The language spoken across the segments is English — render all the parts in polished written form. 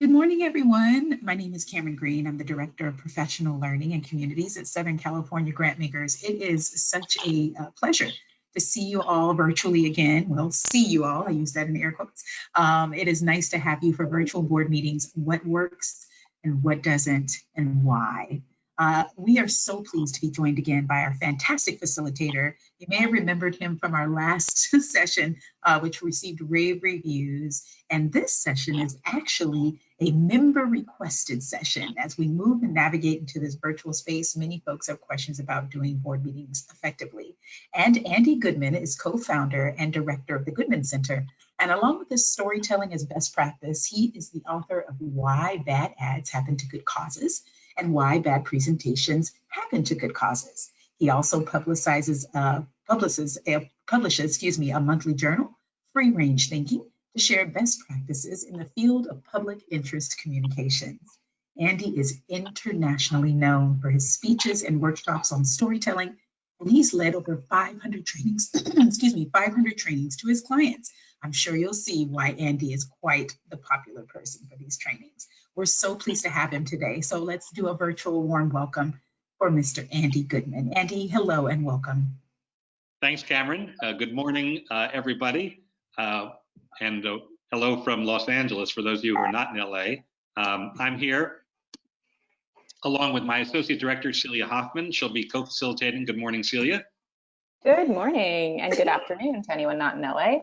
Good morning, everyone. My name is Cameron Green. I'm the Director of Professional Learning and Communities at Southern California Grantmakers. It is such a pleasure to see you all virtually again. Well, see you all, I use that in air quotes. It is nice to have you for virtual board meetings, what works and what doesn't and why. We are so pleased to be joined again by our fantastic facilitator. You may have remembered him from our last session, which received rave reviews. And this session is actually a member requested session. As we move and navigate into this virtual space, many folks have questions about doing board meetings effectively. And Andy Goodman is co-founder and director of the Goodman Center. And along with his storytelling as best practice, he is the author of Why Bad Ads Happen to Good Causes and Why Bad Presentations Happen to Good Causes. He also publishes a monthly journal, Free Range Thinking, to share best practices in the field of public interest communications. Andy is internationally known for his speeches and workshops on storytelling, and he's led over 500 trainings, 500 trainings to his clients. I'm sure you'll see why Andy is quite the popular person for these trainings. We're so pleased to have him today. So let's do a virtual warm welcome for Mr. Andy Goodman. Andy, hello and welcome. Thanks, Cameron. Good morning, everybody. And hello from Los Angeles for those of you who are not in LA. I'm here along with my Associate Director, Celia Hoffman. She'll be co-facilitating. Good morning, Celia. Good morning and good afternoon to anyone not in LA.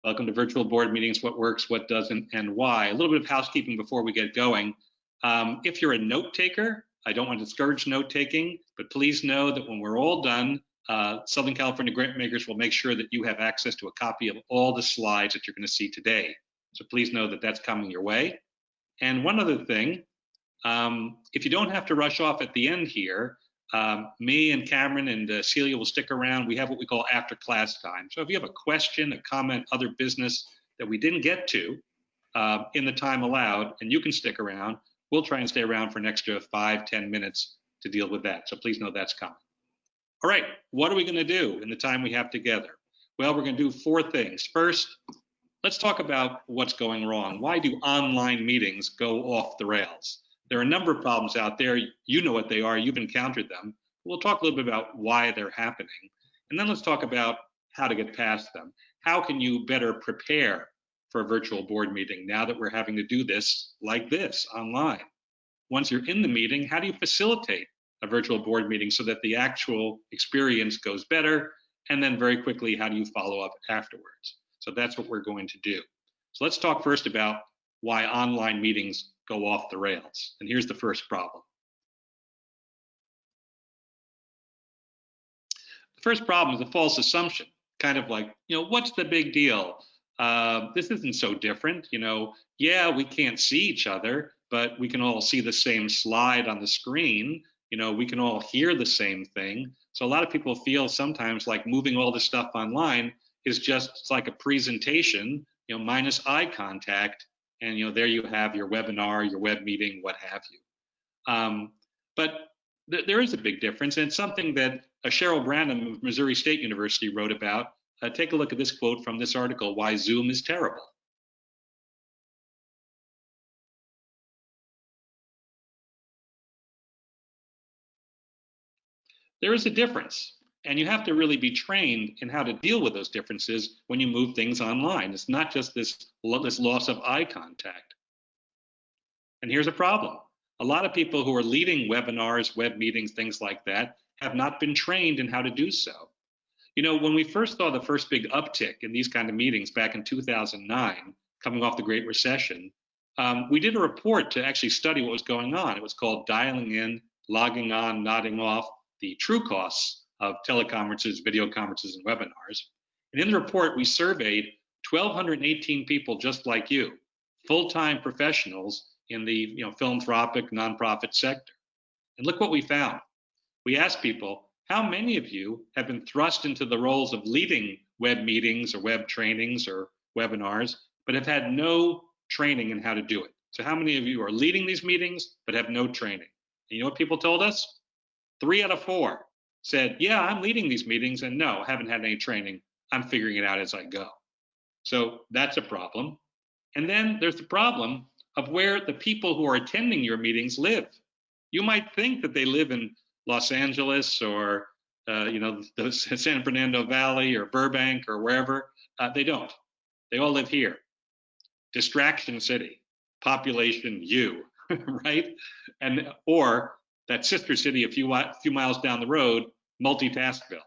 Welcome to Virtual Board Meetings, What Works, What Doesn't, and Why. A little bit of housekeeping before we get going. If you're a note taker, I don't want to discourage note taking, but please know that when we're all done, Southern California Grantmakers will make sure that you have access to a copy of all the slides that you're going to see today. So please know that that's coming your way. And one other thing, if you don't have to rush off at the end here, me and Cameron and Celia will stick around. We have what we call after class time. So if you have a question, a comment, other business that we didn't get to in the time allowed, and you can stick around, we'll try and stay around for an extra 5-10 minutes to deal with that. So please know that's coming. All right, what are we going to do in the time we have together? Well, we're going to do 4 things. First, let's talk about what's going wrong. Why do online meetings go off the rails? There are a number of problems out there. You know what they are. You've encountered them. We'll talk a little bit about why they're happening. And then let's talk about how to get past them. How can you better prepare for a virtual board meeting now that we're having to do this like this online? Once you're in the meeting, how do you facilitate a virtual board meeting so that the actual experience goes better? And then very quickly, how do you follow up afterwards? So that's what we're going to do. So let's talk first about why online meetings go off the rails. And here's the first problem. The first problem is a false assumption, kind of like, what's the big deal? This isn't so different. Yeah, we can't see each other, but we can all see the same slide on the screen. We can all hear the same thing. So a lot of people feel sometimes like moving all this stuff online is just like a presentation, minus eye contact. And there you have your webinar, your web meeting, what have you. But there is a big difference, and it's something that Cheryl Branham of Missouri State University wrote about. Take a look at this quote from this article, Why Zoom is Terrible. There is a difference, and you have to really be trained in how to deal with those differences when you move things online. It's not just this loss of eye contact. And here's a problem. A lot of people who are leading webinars, web meetings, things like that, have not been trained in how to do so. When we first saw the first big uptick in these kind of meetings back in 2009, coming off the Great Recession, we did a report to actually study what was going on. It was called Dialing In, Logging On, Nodding Off, the True Costs of Teleconferences, Videoconferences, and Webinars. And in the report, we surveyed 1,218 people just like you, full-time professionals in the philanthropic, nonprofit sector. And look what we found. We asked people, how many of you have been thrust into the roles of leading web meetings or web trainings or webinars, but have had no training in how to do it? So how many of you are leading these meetings, but have no training? And you know what people told us? 3 out of 4 said, yeah, I'm leading these meetings, and no, I haven't had any training. I'm figuring it out as I go. So that's a problem. And then there's the problem of where the people who are attending your meetings live. You might think that they live in Los Angeles or the San Fernando Valley or Burbank or wherever. They don't. They all live here. Distraction city, population you, right? And or that sister city a few miles down the road, Multitaskville.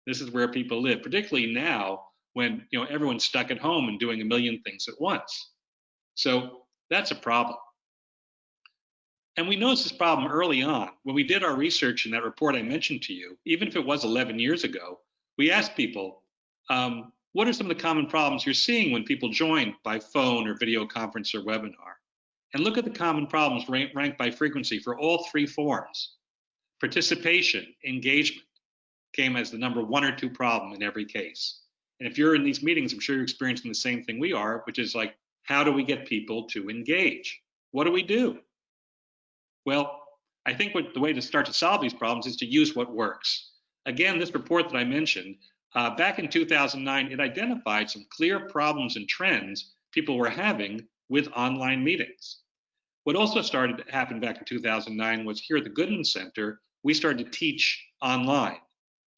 This is where people live, particularly now when everyone's stuck at home and doing a million things at once. So that's a problem. And we noticed this problem early on. When we did our research in that report I mentioned to you, even if it was 11 years ago, we asked people, what are some of the common problems you're seeing when people join by phone or video conference or webinar? And look at the common problems ranked by frequency for all three forms. Participation, engagement came as the number 1 or 2 problem in every case. And if you're in these meetings, I'm sure you're experiencing the same thing we are, which is like, how do we get people to engage? What do we do? Well, I think the way to start to solve these problems is to use what works. Again, this report that I mentioned, back in 2009, it identified some clear problems and trends people were having with online meetings. What also started to happen back in 2009 was here at the Goodman Center, we started to teach online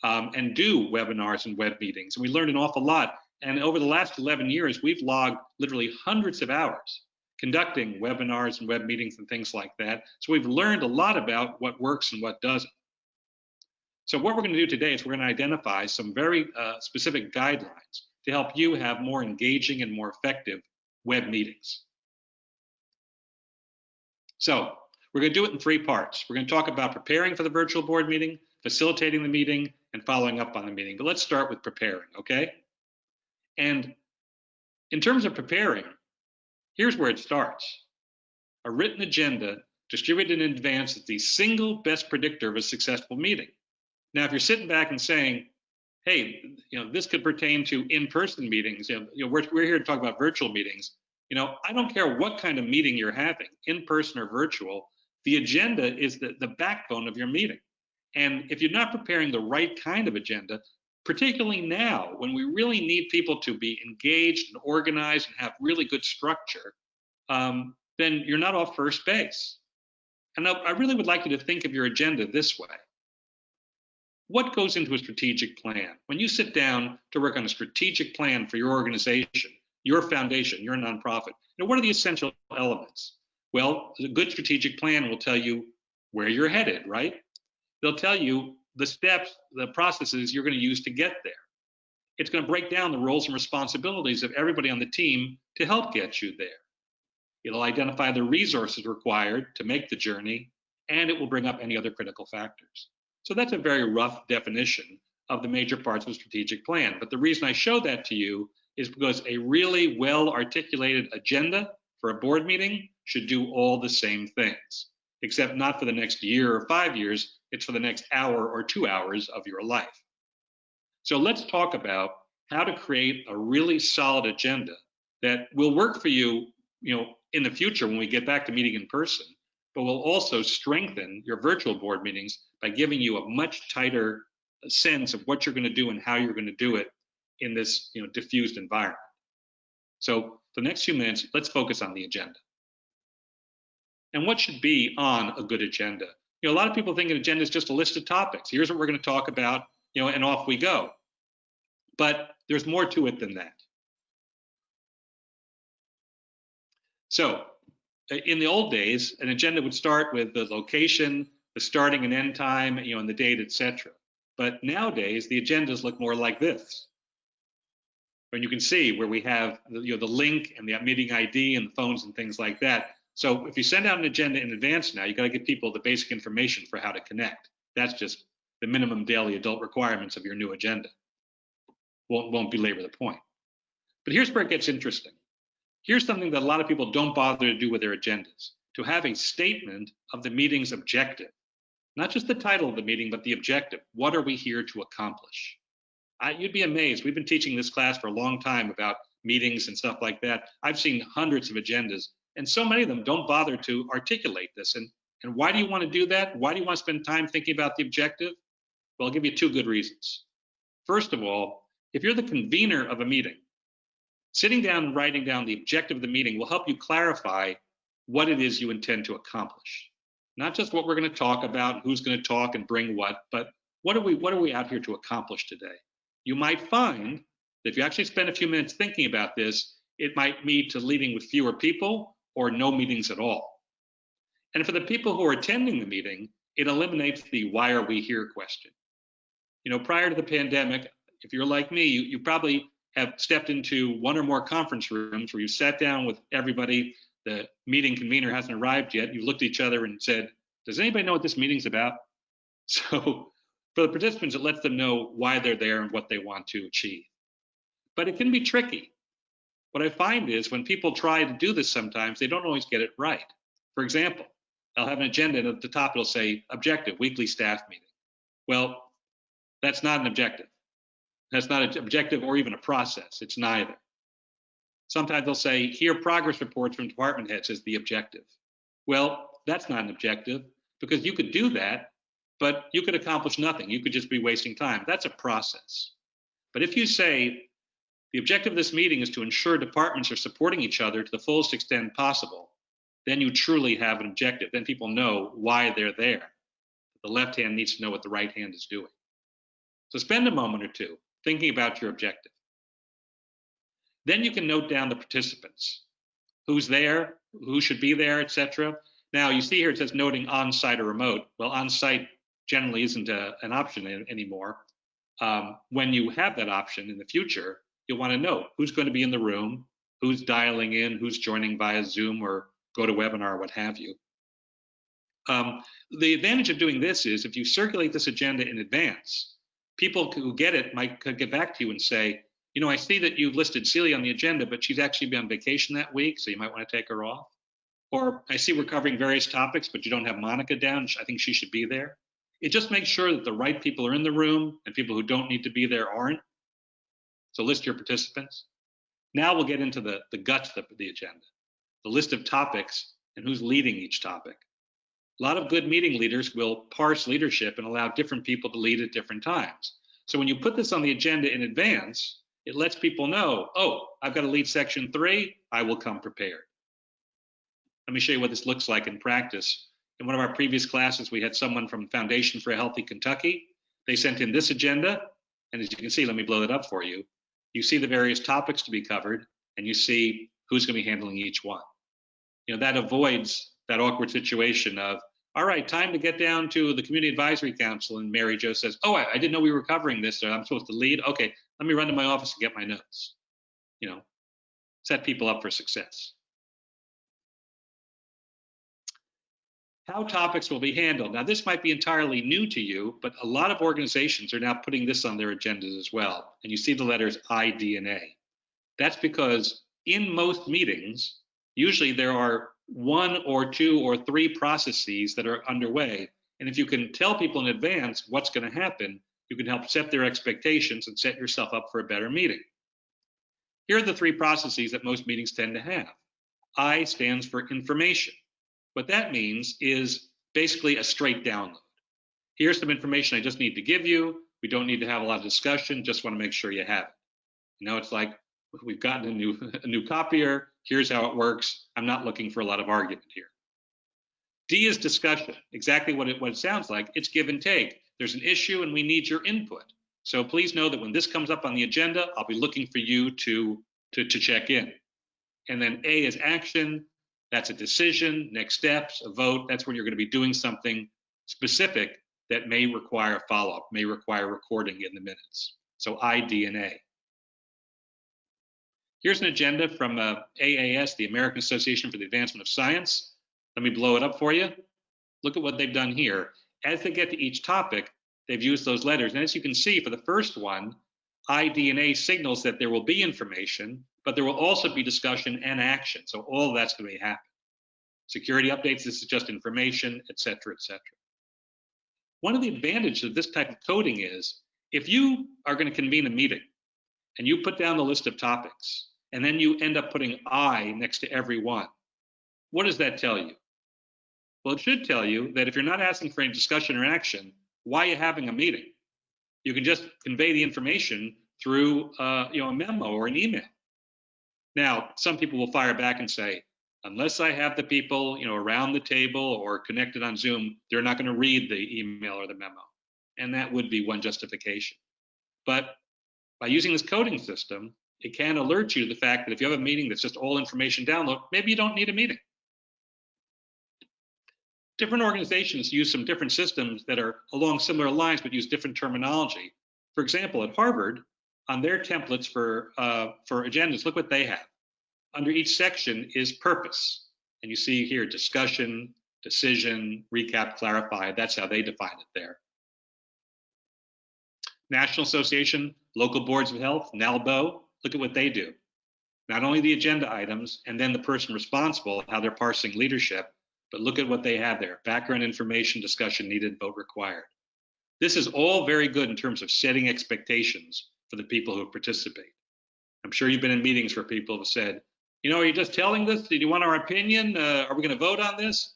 and do webinars and web meetings. And we learned an awful lot. And over the last 11 years, we've logged literally hundreds of hours conducting webinars and web meetings and things like that. So we've learned a lot about what works and what doesn't. So what we're going to do today is we're going to identify some very specific guidelines to help you have more engaging and more effective web meetings. So we're going to do it in 3 parts. We're going to talk about preparing for the virtual board meeting, facilitating the meeting, and following up on the meeting. But let's start with preparing, okay? And in terms of preparing, here's where it starts. A written agenda distributed in advance is the single best predictor of a successful meeting. Now, if you're sitting back and saying, hey, this could pertain to in-person meetings, we're here to talk about virtual meetings. I don't care what kind of meeting you're having, in-person or virtual, the agenda is the backbone of your meeting. And if you're not preparing the right kind of agenda, particularly now when we really need people to be engaged and organized and have really good structure, then you're not off first base. And I really would like you to think of your agenda this way. What goes into a strategic plan? When you sit down to work on a strategic plan for your organization, your foundation, your nonprofit, what are the essential elements? Well, a good strategic plan will tell you where you're headed, right? They'll tell you the steps, the processes you're going to use to get there. It's going to break down the roles and responsibilities of everybody on the team to help get you there. It'll identify the resources required to make the journey, and it will bring up any other critical factors. So that's a very rough definition of the major parts of a strategic plan. But the reason I show that to you is because a really well-articulated agenda for a board meeting should do all the same things, except not for the next year or 5 years, it's for the next hour or 2 hours of your life. So let's talk about how to create a really solid agenda that will work for you, in the future when we get back to meeting in person, but will also strengthen your virtual board meetings by giving you a much tighter sense of what you're going to do and how you're going to do it in this diffused environment. So for the next few minutes, let's focus on the agenda. And what should be on a good agenda? A lot of people think an agenda is just a list of topics. Here's what we're going to talk about, and off we go. But there's more to it than that. So in the old days, an agenda would start with the location, the starting and end time, and the date, etc. But nowadays, the agendas look more like this. And you can see where we have the link and the meeting ID and the phones and things like that. So if you send out an agenda in advance now, you got to give people the basic information for how to connect. That's just the minimum daily adult requirements of your new agenda. Won't belabor the point. But here's where it gets interesting. Here's something that a lot of people don't bother to do with their agendas, to have a statement of the meeting's objective. Not just the title of the meeting, but the objective. What are we here to accomplish? You'd be amazed. We've been teaching this class for a long time about meetings and stuff like that. I've seen hundreds of agendas, and so many of them don't bother to articulate this. And why do you want to do that? Why do you want to spend time thinking about the objective? Well, I'll give you 2 good reasons. First of all, if you're the convener of a meeting, sitting down and writing down the objective of the meeting will help you clarify what it is you intend to accomplish. Not just what we're going to talk about, who's going to talk and bring what, but what are we out here to accomplish today? You might find that if you actually spend a few minutes thinking about this, it might lead to leading with fewer people or no meetings at all. And for the people who are attending the meeting, it eliminates the why are we here question. You know, prior to the pandemic, if you're like me, you probably have stepped into one or more conference rooms where you sat down with everybody, the meeting convener hasn't arrived yet, you looked at each other and said, does anybody know what this meeting's about? So for the participants, it lets them know why they're there and what they want to achieve. But it can be tricky. What I find is when people try to do this sometimes, they don't always get it right. For example, I'll have an agenda and at the top it'll say objective, weekly staff meeting. Well, that's not an objective. That's not an objective or even a process. It's neither. Sometimes they'll say, here progress reports from department heads as the objective. Well, that's not an objective because you could do that, but you could accomplish nothing. You could just be wasting time. That's a process. But if you say, the objective of this meeting is to ensure departments are supporting each other to the fullest extent possible, then you truly have an objective. Then people know why they're there. The left hand needs to know what the right hand is doing. So spend a moment or two thinking about your objective. Then you can note down the participants. Who's there, who should be there, etc. Now you see here it says noting on-site or remote. Well, on-site generally isn't an option anymore. When you have that option in the future, you'll want to note who's going to be in the room, who's dialing in, who's joining via Zoom or GoToWebinar, what have you. The advantage of doing this is if you circulate this agenda in advance, people who get it might get back to you and say, you know, I see that you've listed Celia on the agenda, but she's actually been on vacation that week, so you might want to take her off. Or I see we're covering various topics, but you don't have Monica down. I think she should be there. It just makes sure that the right people are in the room and people who don't need to be there aren't. So list your participants. Now we'll get into the guts of the agenda, the list of topics and who's leading each topic. A lot of good meeting leaders will parse leadership and allow different people to lead at different times. So when you put this on the agenda in advance, it lets people know, oh, I've got to lead section 3, I will come prepared. Let me show you what this looks like in practice. In one of our previous classes, we had someone from Foundation for a Healthy Kentucky. They sent in this agenda, and as you can see, let me blow it up for you. You see the various topics to be covered, and you see who's going to be handling each one. You know, that avoids that awkward situation of, all right, time to get down to the Community Advisory Council, and Mary Jo says, oh, I didn't know we were covering this, so I'm supposed to lead. Okay, let me run to my office and get my notes. You know, set people up for success. How topics will be handled. Now, this might be entirely new to you, but a lot of organizations are now putting this on their agendas as well. And you see the letters I, D, and A. That's because in most meetings, usually there are 1 or 2 or 3 processes that are underway. And if you can tell people in advance what's going to happen, you can help set their expectations and set yourself up for a better meeting. Here are the 3 processes that most meetings tend to have. I stands for information. What that means is basically a straight download. Here's some information I just need to give you. We don't need to have a lot of discussion, just want to make sure you have it. You know, it's like we've gotten a new copier. Here's how it works. I'm not looking for a lot of argument here. D is discussion, exactly what it sounds like. It's give and take. There's an issue and we need your input. So please know that when this comes up on the agenda, I'll be looking for you to check in. And then A is action. That's a decision, next steps, a vote. That's when you're going to be doing something specific that may require a follow-up, may require recording in the minutes. So I, D, and A. Here's an agenda from AAS, the American Association for the Advancement of Science. Let me blow it up for you. Look at what they've done here. As they get to each topic, they've used those letters. And as you can see, for the first one, I, D, and A signals that there will be information, but there will also be discussion and action. So all of that's going to be happening. Security updates, this is just information, et cetera, et cetera. One of the advantages of this type of coding is if you are going to convene a meeting and you put down the list of topics and then you end up putting I next to every one, what does that tell you? Well, it should tell you that if you're not asking for any discussion or action, why are you having a meeting? You can just convey the information through a memo or an email. Now, some people will fire back and say, Unless I have the people, around the table or connected on Zoom, they're not going to read the email or the memo. And that would be one justification. But by using this coding system, it can alert you to the fact that if you have a meeting that's just all information download, maybe you don't need a meeting. Different organizations use some different systems that are along similar lines, but use different terminology. For example, at Harvard, on their templates for agendas, look what they have. Under each section is purpose. And you see here discussion, decision, recap, clarify. That's how they define it there. National Association, Local Boards of Health, NALBO, look at what they do. Not only the agenda items and then the person responsible, how they're parsing leadership, but look at what they have there. Background information, discussion needed, vote required. This is all very good in terms of setting expectations for the people who participate. I'm sure you've been in meetings where people have said, are you just telling this? Did you want our opinion? Are we going to vote on this?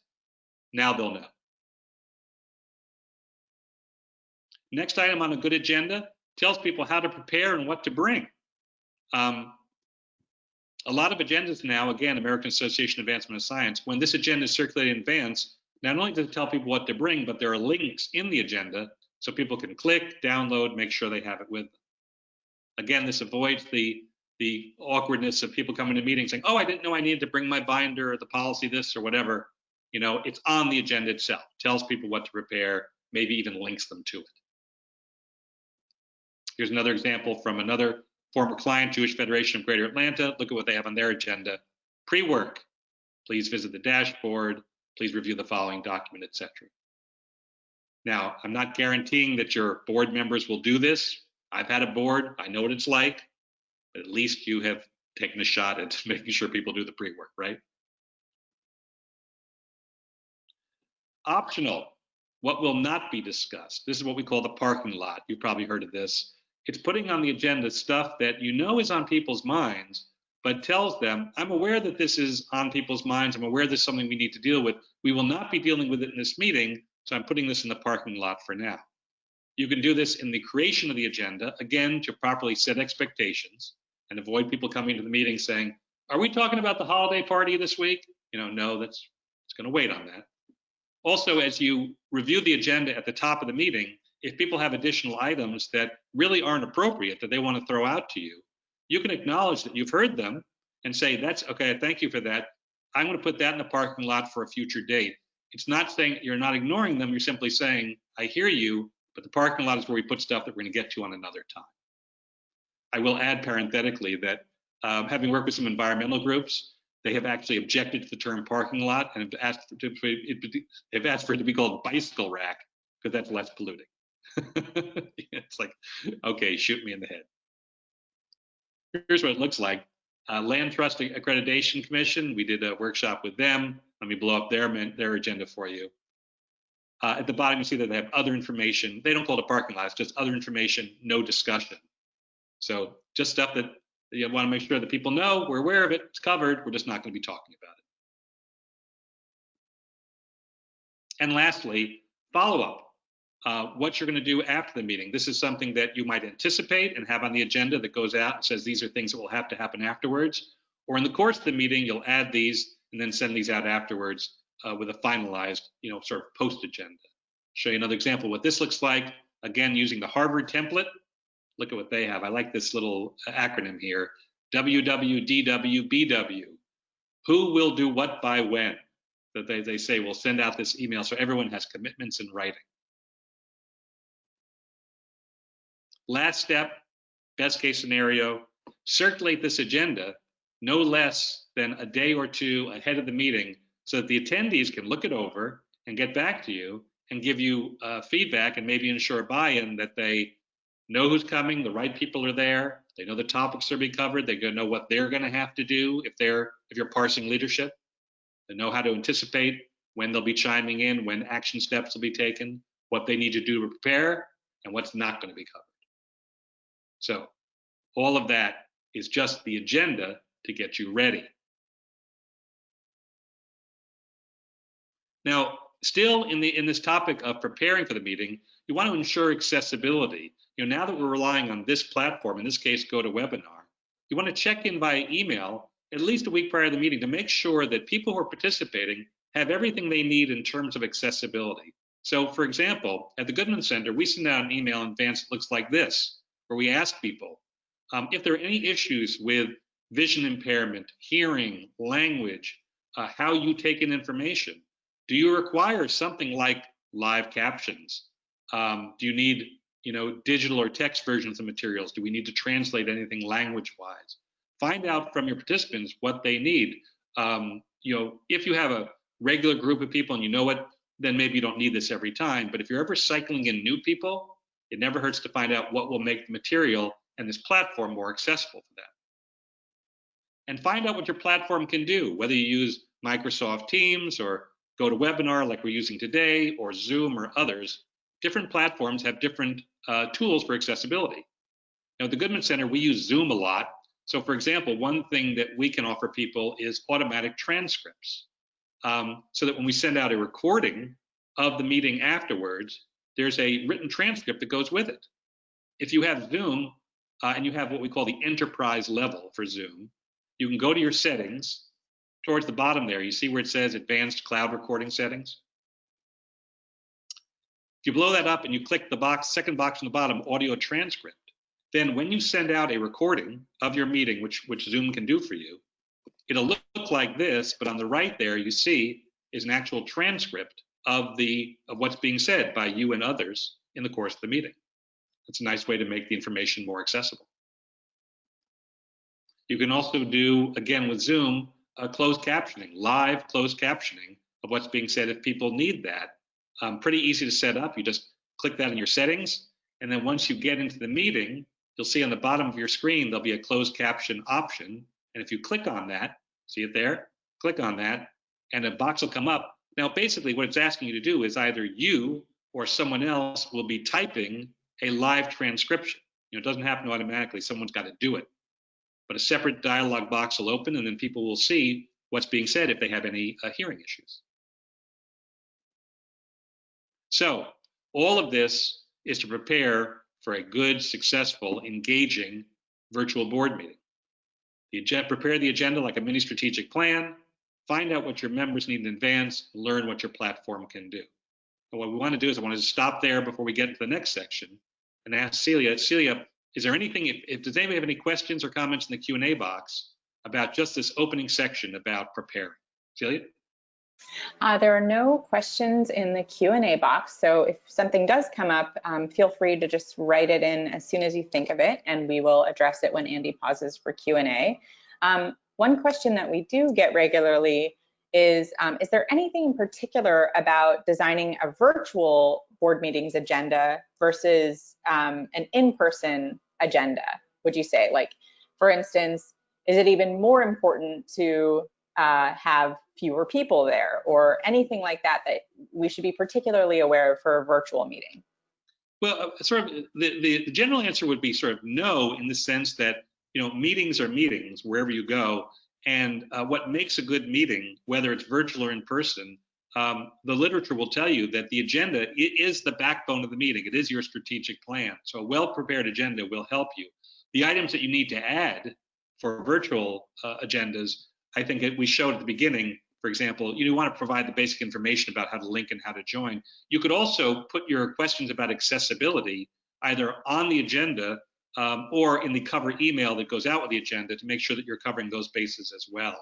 Now they'll know. Next item on a good agenda tells people how to prepare and what to bring. A lot of agendas now, again, American Association of Advancement of Science, when this agenda is circulated in advance, not only does it tell people what to bring, but there are links in the agenda so people can click, download, make sure they have it with them. Again, this avoids the awkwardness of people coming to meetings saying, oh, I didn't know I needed to bring my binder or the policy this or whatever. It's on the agenda itself, tells people what to prepare, maybe even links them to it. Here's another example from another former client, Jewish Federation of Greater Atlanta. Look at what they have on their agenda. Pre-work, please visit the dashboard, please review the following document, etc. Now, I'm not guaranteeing that your board members will do this. I've had a board, I know what it's like, but at least you have taken a shot at making sure people do the pre-work, right? Optional, what will not be discussed. This is what we call the parking lot. You've probably heard of this. It's putting on the agenda stuff that is on people's minds, but tells them, I'm aware that this is on people's minds. I'm aware this is something we need to deal with. We will not be dealing with it in this meeting, so I'm putting this in the parking lot for now. You can do this in the creation of the agenda, again, to properly set expectations and avoid people coming to the meeting saying, are we talking about the holiday party this week? No, it's going to wait on that. Also, as you review the agenda at the top of the meeting, if people have additional items that really aren't appropriate that they want to throw out to you, you can acknowledge that you've heard them and say, that's okay, thank you for that. I'm going to put that in the parking lot for a future date. It's not saying you're not ignoring them. You're simply saying, I hear you, but the parking lot is where we put stuff that we're going to get to on another time. I will add parenthetically that having worked with some environmental groups, they have actually objected to the term parking lot and have asked for it to be called bicycle rack because that's less polluting. It's like, okay, shoot me in the head. Here's what it looks like. Land Trust Accreditation Commission, we did a workshop with them. Let me blow up their agenda for you. At the bottom, you see that they have other information. They don't call it a parking lot, it's just other information, no discussion. So just stuff that you want to make sure that people know, we're aware of it, it's covered, we're just not going to be talking about it. And lastly, follow-up. What you're going to do after the meeting. This is something that you might anticipate and have on the agenda that goes out and says these are things that will have to happen afterwards. Or in the course of the meeting, you'll add these and then send these out afterwards with a finalized, sort of post agenda. Show you another example of what this looks like. Again, using the Harvard template. Look at what they have. I like this little acronym here. WWDWBW. Who will do what by when? That they say we'll send out this email so everyone has commitments in writing. Last step, best case scenario, circulate this agenda no less than a day or two ahead of the meeting so that the attendees can look it over and get back to you and give you feedback and maybe ensure buy-in that they know who's coming, the right people are there, they know the topics are being covered, they're going to know what they're going to have to do if you're parsing leadership, they know how to anticipate when they'll be chiming in, when action steps will be taken, what they need to do to prepare, and what's not going to be covered. So all of that is just the agenda to get you ready. Now, still in this topic of preparing for the meeting, you want to ensure accessibility. Now that we're relying on this platform, in this case, GoToWebinar, you want to check in via email at least a week prior to the meeting to make sure that people who are participating have everything they need in terms of accessibility. So for example, at the Goodman Center, we send out an email in advance that looks like this, where we ask people if there are any issues with vision impairment, hearing, language, how you take in information. Do you require something like live captions? Do you need digital or text versions of materials? Do we need to translate anything language-wise? Find out from your participants what they need. If you have a regular group of people and you know it, then maybe you don't need this every time. But if you're ever cycling in new people, it never hurts to find out what will make the material and this platform more accessible for them. And find out what your platform can do, whether you use Microsoft Teams or GoToWebinar like we're using today, or Zoom or others. Different platforms have different tools for accessibility. Now, at the Goodman Center, we use Zoom a lot. So for example, one thing that we can offer people is automatic transcripts. So that when we send out a recording of the meeting afterwards, there's a written transcript that goes with it. If you have Zoom and you have what we call the enterprise level for Zoom, you can go to your settings. Towards the bottom there, you see where it says advanced cloud recording settings. If you blow that up and you click the second box on the bottom, audio transcript, then when you send out a recording of your meeting, which Zoom can do for you, it'll look like this, but on the right there, you see is an actual transcript of what's being said by you and others in the course of the meeting. It's a nice way to make the information more accessible. You can also do, again with Zoom, closed captioning, live closed captioning of what's being said if people need that. Pretty easy to set up. You just click that in your settings, and then once you get into the meeting, you'll see on the bottom of your screen, there'll be a closed caption option. And if you click on that, see it there? Click on that, and a box will come up. Now, basically, what it's asking you to do is either you or someone else will be typing a live transcription. It doesn't happen automatically. Someone's got to do it. But a separate dialog box will open, and then people will see what's being said if they have any hearing issues. So all of this is to prepare for a good, successful, engaging virtual board meeting. Prepare the agenda like a mini strategic plan, find out what your members need in advance, learn what your platform can do. And what we want to do is I want to stop there before we get into the next section and ask Celia. Celia, is there anything, does anybody have any questions or comments in the Q&A box about just this opening section about preparing? Celia? There are no questions in the Q&A box, so if something does come up, feel free to just write it in as soon as you think of it, and we will address it when Andy pauses for Q&A. One question that we do get regularly is there anything in particular about designing a virtual board meetings agenda versus an in-person agenda, would you say? Like, for instance, is it even more important to have fewer people there, or anything like that that we should be particularly aware of for a virtual meeting? Well, sort of the general answer would be sort of no, in the sense that meetings are meetings wherever you go, and what makes a good meeting, whether it's virtual or in person, the literature will tell you that the agenda is the backbone of the meeting. It is your strategic plan. So a well-prepared agenda will help you. The items that you need to add for virtual agendas, I think we showed at the beginning. For example, you want to provide the basic information about how to link and how to join. You could also put your questions about accessibility either on the agenda or in the cover email that goes out with the agenda to make sure that you're covering those bases as well.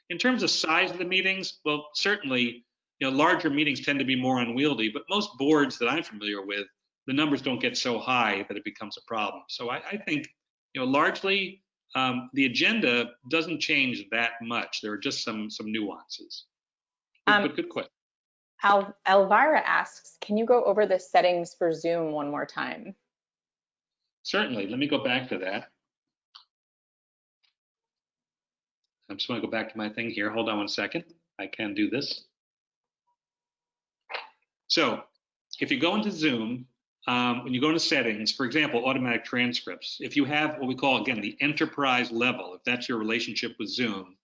In terms of size of the meetings, well, certainly, larger meetings tend to be more unwieldy, but most boards that I'm familiar with, the numbers don't get so high that it becomes a problem. So I think, largely, the agenda doesn't change that much. There are just some nuances. But good question. Elvira asks, can you go over the settings for Zoom one more time? Certainly. Let me go back to that. I'm just going to go back to my thing here. Hold on one second. I can do this. So if you go into Zoom, when you go into settings, for example, automatic transcripts, if you have what we call, again, the enterprise level, if that's your relationship with Zoom,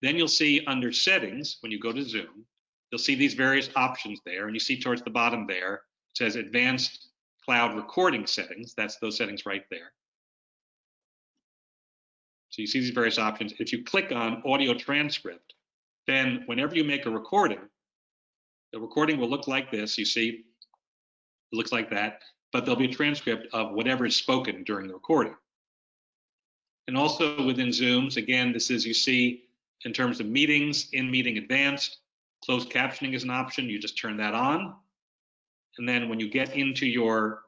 then you'll see under settings, when you go to Zoom, you'll see these various options there, and you see towards the bottom there, it says advanced cloud recording settings. That's those settings right there. So you see these various options. If you click on audio transcript, then whenever you make a recording, the recording will look like this. You see, it looks like that, but there'll be a transcript of whatever is spoken during the recording. And also within Zooms, again, this is, you see, in terms of meetings, in meeting advanced, closed captioning is an option. You just turn that on. And then when you get into your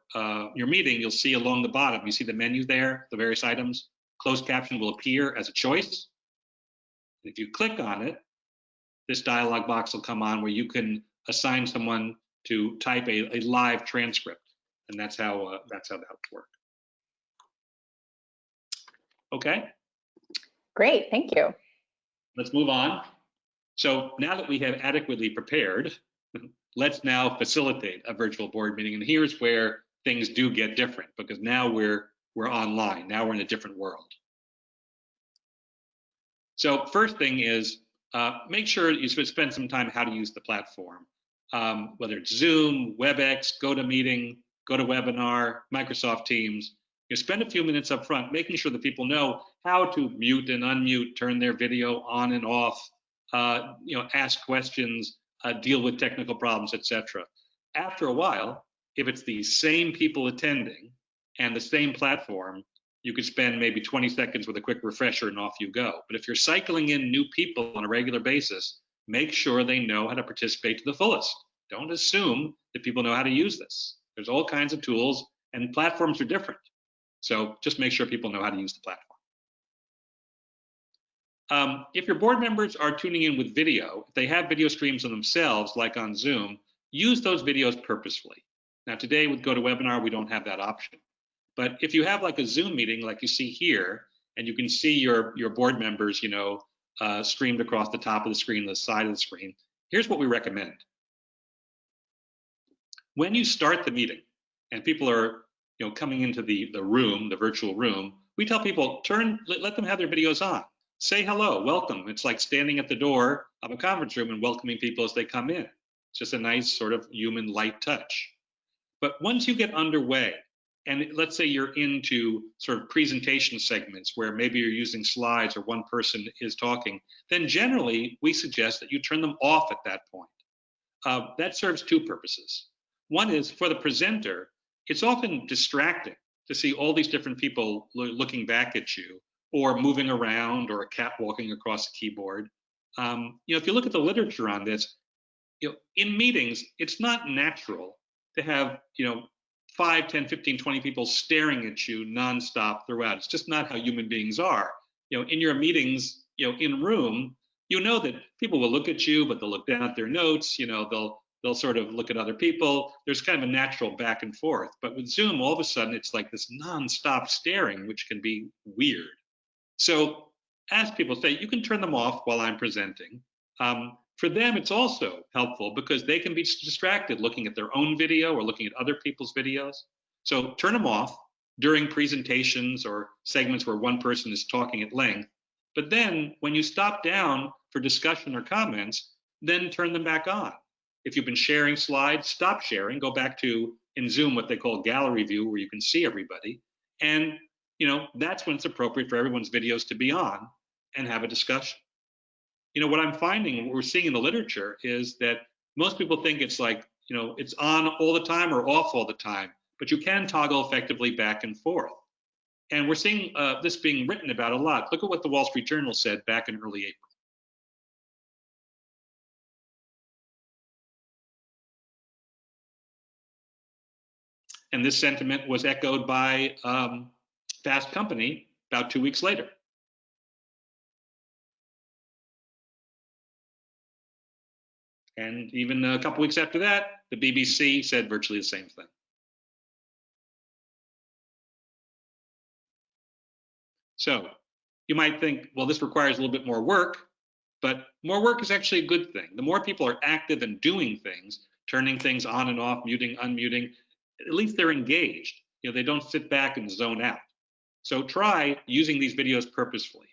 meeting, you'll see along the bottom, you see the menu there, the various items. Closed caption will appear as a choice. If you click on it, this dialog box will come on where you can assign someone to type a live transcript, and that's how that would work. Okay. Great, thank you. Let's move on. So now that we have adequately prepared, let's now facilitate a virtual board meeting, and here's where things do get different, because now we're online. Now we're in a different world. So first thing is make sure you spend some time how to use the platform, whether it's Zoom, WebEx, GoToMeeting, GoToWebinar, Microsoft Teams. You spend a few minutes up front making sure that people know how to mute and unmute, turn their video on and off, ask questions, deal with technical problems, etc. After a while, if it's the same people attending and the same platform, you could spend maybe 20 seconds with a quick refresher and off you go. But if you're cycling in new people on a regular basis, make sure they know how to participate to the fullest. Don't assume that people know how to use this. There's all kinds of tools, and platforms are different. So just make sure people know how to use the platform. If your board members are tuning in with video, if they have video streams of themselves, like on Zoom, use those videos purposefully. Now today with GoToWebinar, we don't have that option. But if you have like a Zoom meeting like you see here, and you can see your board members, streamed across the top of the screen, the side of the screen, here's what we recommend. When you start the meeting and people are coming into the room, the virtual room, we tell people, let them have their videos on. Say hello, welcome. It's like standing at the door of a conference room and welcoming people as they come in. It's just a nice sort of human light touch. But once you get underway, and let's say you're into sort of presentation segments where maybe you're using slides or one person is talking, then generally we suggest that you turn them off at that point. That serves two purposes. One is for the presenter, it's often distracting to see all these different people looking back at you, or moving around, or a cat walking across a keyboard. If you look at the literature on this, in meetings, it's not natural to have 5, 10, 15, 20 people staring at you nonstop throughout. It's just not how human beings are. In your meetings, in room, that people will look at you, but they'll look down at their notes. They'll sort of look at other people. There's kind of a natural back and forth. But with Zoom, all of a sudden, it's like this nonstop staring, which can be weird. So as people say, you can turn them off while I'm presenting. For them, it's also helpful because they can be distracted looking at their own video or looking at other people's videos. So turn them off during presentations or segments where one person is talking at length. But then when you stop down for discussion or comments, then turn them back on. If you've been sharing slides, stop sharing, go back to, in Zoom, what they call gallery view, where you can see everybody. And that's when it's appropriate for everyone's videos to be on and have a discussion. What I'm finding, what we're seeing in the literature, is that most people think it's like, it's on all the time or off all the time, but you can toggle effectively back and forth. And we're seeing this being written about a lot. Look at what the Wall Street Journal said back in early April. And this sentiment was echoed by Fast Company about 2 weeks later. And even a couple weeks after that, the BBC said virtually the same thing. So you might think, well, this requires a little bit more work, but more work is actually a good thing. The more people are active and doing things, turning things on and off, muting, unmuting, at least they're engaged. They don't sit back and zone out. So try using these videos purposefully.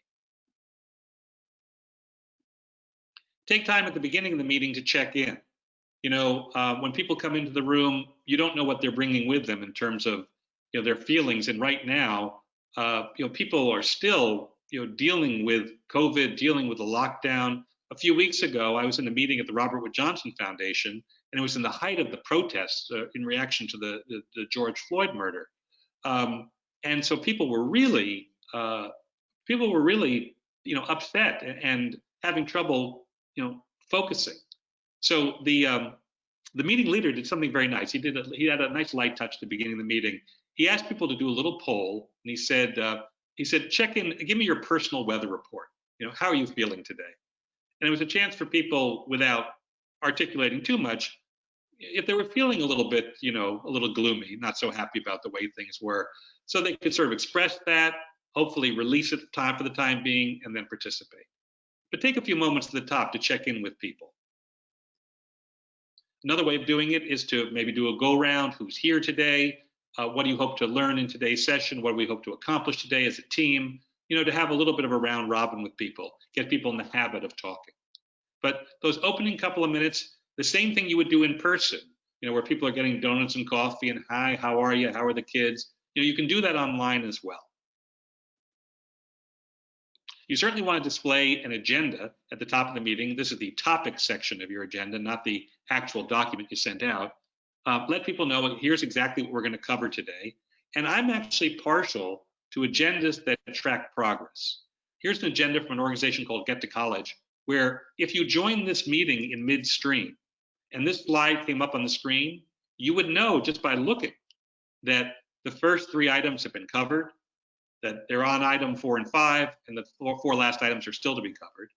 Take time at the beginning of the meeting to check in. When people come into the room, you don't know what they're bringing with them in terms of their feelings. And right now, people are still dealing with COVID, dealing with the lockdown. A few weeks ago, I was in a meeting at the Robert Wood Johnson Foundation, and it was in the height of the protests in reaction to the George Floyd murder. And so people were really upset and having trouble, focusing. So the meeting leader did something very nice. He had a nice light touch at the beginning of the meeting. He asked people to do a little poll, and he said, check in, give me your personal weather report. How are you feeling today? And it was a chance for people, without articulating too much, if they were feeling a little bit, a little gloomy, not so happy about the way things were, so they could sort of express that, hopefully release it for the time being, and then participate. But take a few moments at the top to check in with people. Another way of doing it is to maybe do a go-round. Who's here today? What do you hope to learn in today's session? What do we hope to accomplish today as a team? To have a little bit of a round robin with people, get people in the habit of talking. But those opening couple of minutes, the same thing you would do in person, where people are getting donuts and coffee and, hi, how are you? How are the kids? You can do that online as well. You certainly want to display an agenda at the top of the meeting. This is the topic section of your agenda, not the actual document you sent out. Let people know, here's exactly what we're going to cover today. And I'm actually partial to agendas that track progress. Here's an agenda from an organization called Get to College, where if you join this meeting in midstream and this slide came up on the screen, you would know just by looking that the first 3 items have been covered, that they're on item 4 and 5, and the 4 last items are still to be covered.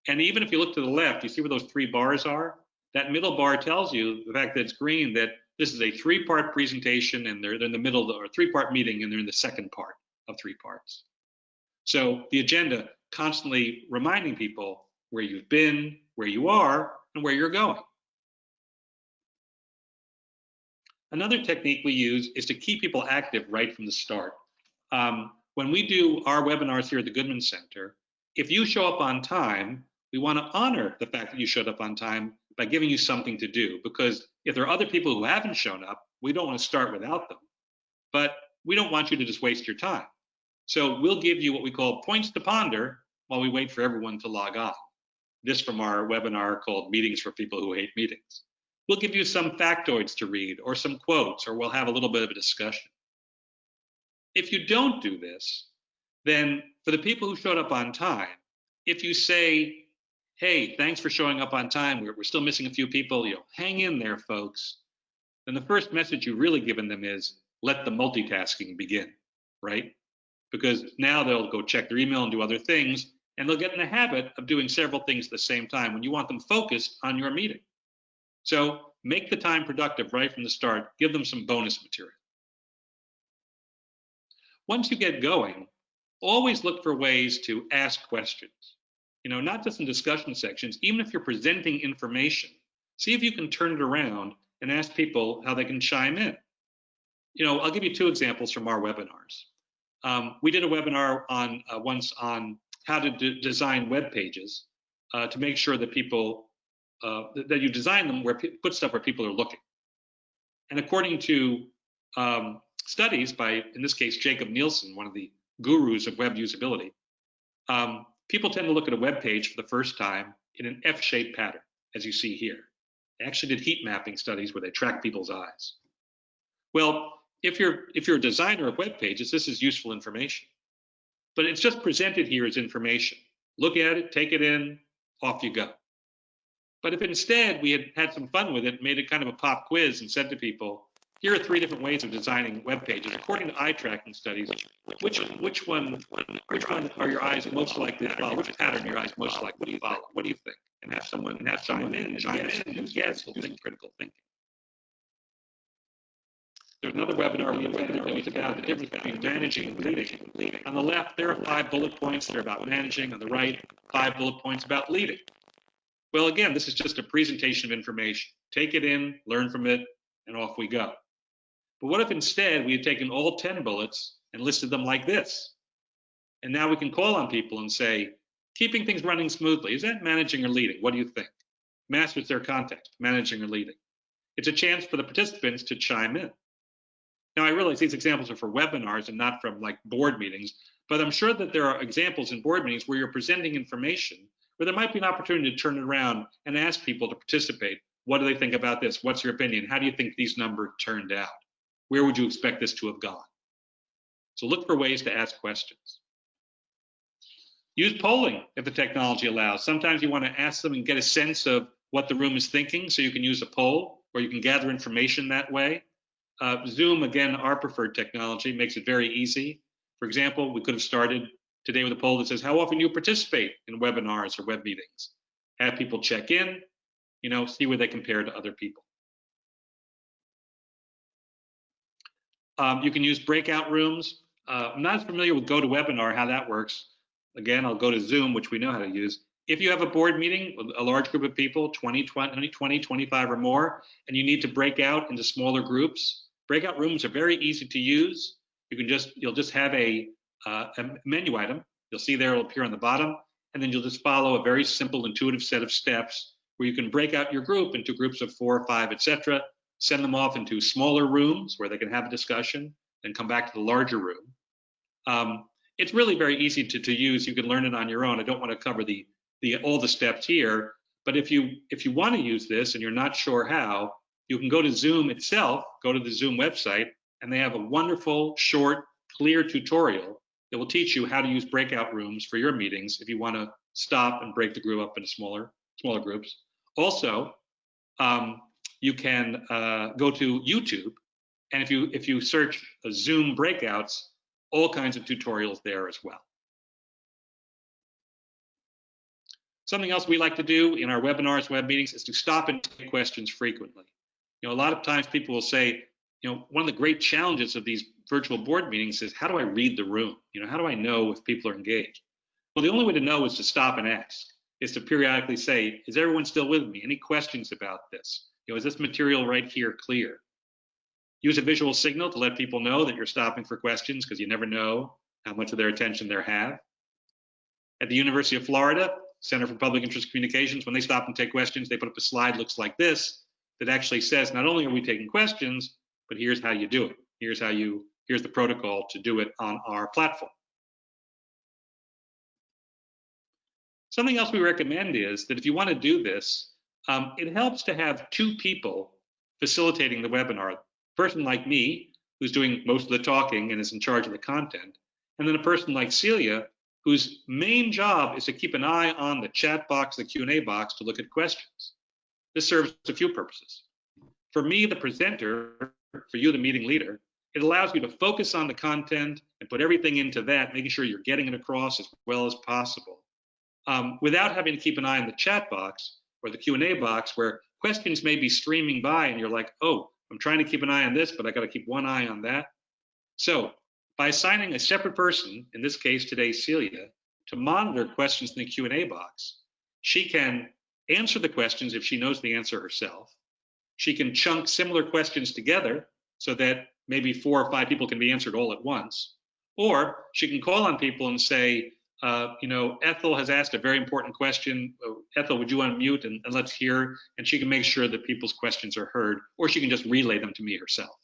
And even if you look to the left, you see where those 3 bars are? That middle bar tells you, the fact that it's green, that this is a 3-part presentation, and they're in the middle, or a 3-part meeting, and they're in the second part of 3 parts. So the agenda constantly reminding people where you've been, where you are, and where you're going. Another technique we use is to keep people active right from the start. When we do our webinars here at the Goodman Center, if you show up on time, we want to honor the fact that you showed up on time by giving you something to do, because if there are other people who haven't shown up, we don't want to start without them. But we don't want you to just waste your time. So we'll give you what we call points to ponder while we wait for everyone to log on. This from our webinar called Meetings for People Who Hate Meetings. We'll give you some factoids to read, or some quotes, or we'll have a little bit of a discussion. If you don't do this, then for the people who showed up on time, if you say, hey, thanks for showing up on time, we're still missing a few people, hang in there, folks, then the first message you've really given them is, let the multitasking begin, right? Because now they'll go check their email and do other things, and they'll get in the habit of doing several things at the same time when you want them focused on your meeting. So make the time productive right from the start, give them some bonus material. Once you get going, always look for ways to ask questions. Not just in discussion sections, even if you're presenting information, see if you can turn it around and ask people how they can chime in. I'll give you 2 examples from our webinars. We did a webinar once on how to design web pages to make sure that people, that you design them put stuff where people are looking. And according to studies by, in this case, Jacob Nielsen, one of the gurus of web usability, people tend to look at a web page for the first time in an F-shaped pattern, as you see here. They actually did heat mapping studies where they track people's eyes. Well, if you're a designer of web pages, this is useful information. But it's just presented here as information. Look at it, take it in, off you go. But if instead we had some fun with it, made it kind of a pop quiz and said to people, here are 3 different ways of designing web pages. According to eye tracking studies, which one are your eyes most likely to follow? Which pattern are your eyes most likely to follow? What do you think? And have someone chime in and yes, using critical thinking. There's another webinar we invented that was about the difference between managing and leading. On the left, there are 5 bullet points that are about managing. On the right, 5 bullet points about leading. Well, again, this is just a presentation of information. Take it in, learn from it, and off we go. But what if instead we had taken all 10 bullets and listed them like this? And now we can call on people and say, keeping things running smoothly, is that managing or leading? What do you think? Masters their context, managing or leading. It's a chance for the participants to chime in. Now, I realize these examples are for webinars and not from like board meetings, But I'm sure that there are examples in board meetings where you're presenting information where there might be an opportunity to turn it around and ask people to participate. What do they think about this? What's your opinion? How do you think these numbers turned out? Where would you expect this to have gone? So look for ways to ask questions. Use polling if the technology allows. Sometimes you want to ask them and get a sense of what the room is thinking, so you can use a poll, or you can gather information that way. Zoom, again, our preferred technology, makes it very easy. For example, we could have started today with a poll that says, how often do you participate in webinars or web meetings? Have people check in, see where they compare to other people. You can use breakout rooms. I'm not as familiar with GoToWebinar, how that works. Again, I'll go to Zoom, which we know how to use. If you have a board meeting with a large group of people, 20, 25 or more, and you need to break out into smaller groups, breakout rooms are very easy to use. You'll just have a menu item. You'll see there, it'll appear on the bottom, and then you'll just follow a very simple, intuitive set of steps where you can break out your group into groups of 4 or 5, etc. Send them off into smaller rooms where they can have a discussion, then come back to the larger room. It's really very easy to use. You can learn it on your own. I don't want to cover all the steps here, but if you want to use this and you're not sure how, you can go to Zoom itself, go to the Zoom website, and they have a wonderful, short, clear tutorial that will teach you how to use breakout rooms for your meetings if you want to stop and break the group up into smaller groups. Also, you can go to YouTube, and if you search Zoom breakouts, all kinds of tutorials there as well. Something else we like to do in our webinars, web meetings, is to stop and take questions frequently. A lot of times people will say, one of the great challenges of these virtual board meetings is, how do I read the room? How do I know if people are engaged? Well, the only way to know is to stop and ask, is to periodically say, is everyone still with me? Any questions about this? Is this material right here clear? Use a visual signal to let people know that you're stopping for questions, because you never know how much of their attention they have. At the University of Florida, Center for Public Interest Communications, when they stop and take questions, they put up a slide looks like this that actually says, not only are we taking questions, but here's how you do it. Here's the protocol to do it on our platform. Something else we recommend is that if you want to do this, it helps to have 2 people facilitating the webinar. A person like me, who's doing most of the talking and is in charge of the content, and then a person like Celia, whose main job is to keep an eye on the chat box, the Q&A box, to look at questions. This serves a few purposes. For me, the presenter, for you, the meeting leader, it allows you to focus on the content and put everything into that, making sure you're getting it across as well as possible, without having to keep an eye on the chat box or the Q&A box, where questions may be streaming by and you're like, oh, I'm trying to keep an eye on this, but I got to keep one eye on that. So by assigning a separate person, in this case today Celia, to monitor questions in the Q&A box, she can answer the questions if she knows the answer herself. She can chunk similar questions together so that maybe 4 or 5 people can be answered all at once. Or she can call on people and say, Ethel has asked a very important question. Ethel, would you unmute and let's hear? And she can make sure that people's questions are heard, or she can just relay them to me herself.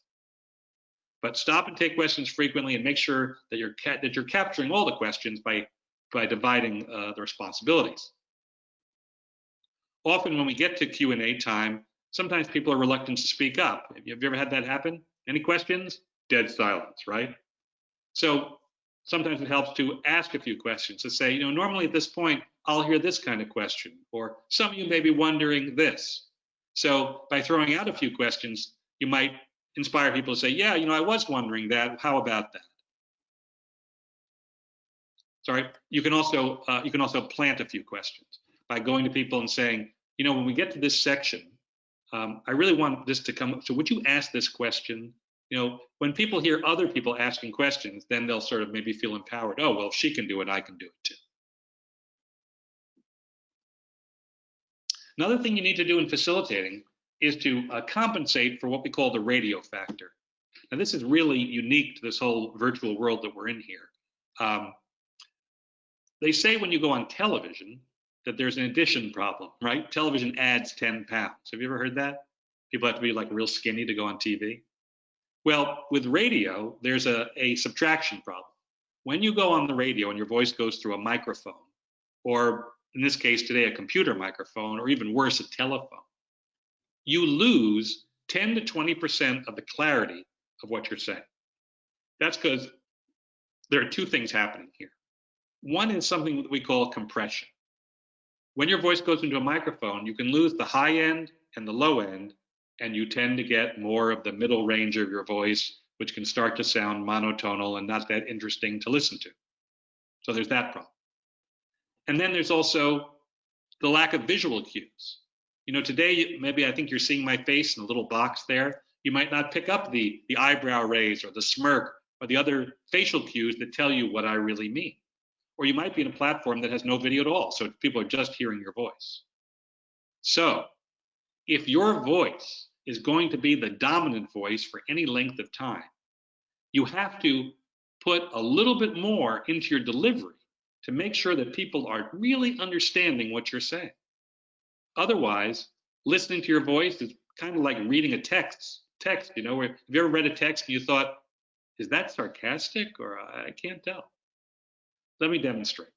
But stop and take questions frequently, and make sure that you're capturing all the questions by dividing the responsibilities. Often when we get to Q&A time, sometimes people are reluctant to speak up. Have you ever had that happen? Any questions? Dead silence, right? So sometimes it helps to ask a few questions, to say, normally at this point, I'll hear this kind of question, or some of you may be wondering this. So by throwing out a few questions, you might inspire people to say, yeah, I was wondering that. How about that? Sorry, you can also plant a few questions by going to people and saying, when we get to this section, I really want this to come up. So would you ask this question? When people hear other people asking questions, then they'll sort of maybe feel empowered. Oh, well, if she can do it, I can do it too. Another thing you need to do in facilitating is to compensate for what we call the radio factor. Now, this is really unique to this whole virtual world that we're in here. They say when you go on television that there's an addition problem, right? Television adds 10 pounds. Have you ever heard that? People have to be like real skinny to go on TV. Well, with radio, there's a subtraction problem. when you go on the radio and your voice goes through a microphone, or in this case today, a computer microphone, or even worse, a telephone, you lose 10 to 20% of the clarity of what you're saying. That's because there are two things happening here. One is something that we call compression. When your voice goes into a microphone, you can lose the high end and the low end, and you tend to get more of the middle range of your voice, which can start to sound monotonal and not that interesting to listen to. So there's that problem. And then there's also the lack of visual cues. You know, today, maybe I think you're seeing my face in a little box there. You might not pick up the eyebrow raise or the smirk or the other facial cues that tell you what I really mean. Or you might be in a platform that has no video at all, so people are just hearing your voice. So if your voice is going to be the dominant voice for any length of time, you have to put a little bit more into your delivery to make sure that people are really understanding what you're saying. Otherwise, listening to your voice is kind of like reading a text, you know, where have you ever read a text and you thought, is that sarcastic, or I can't tell? Let me demonstrate.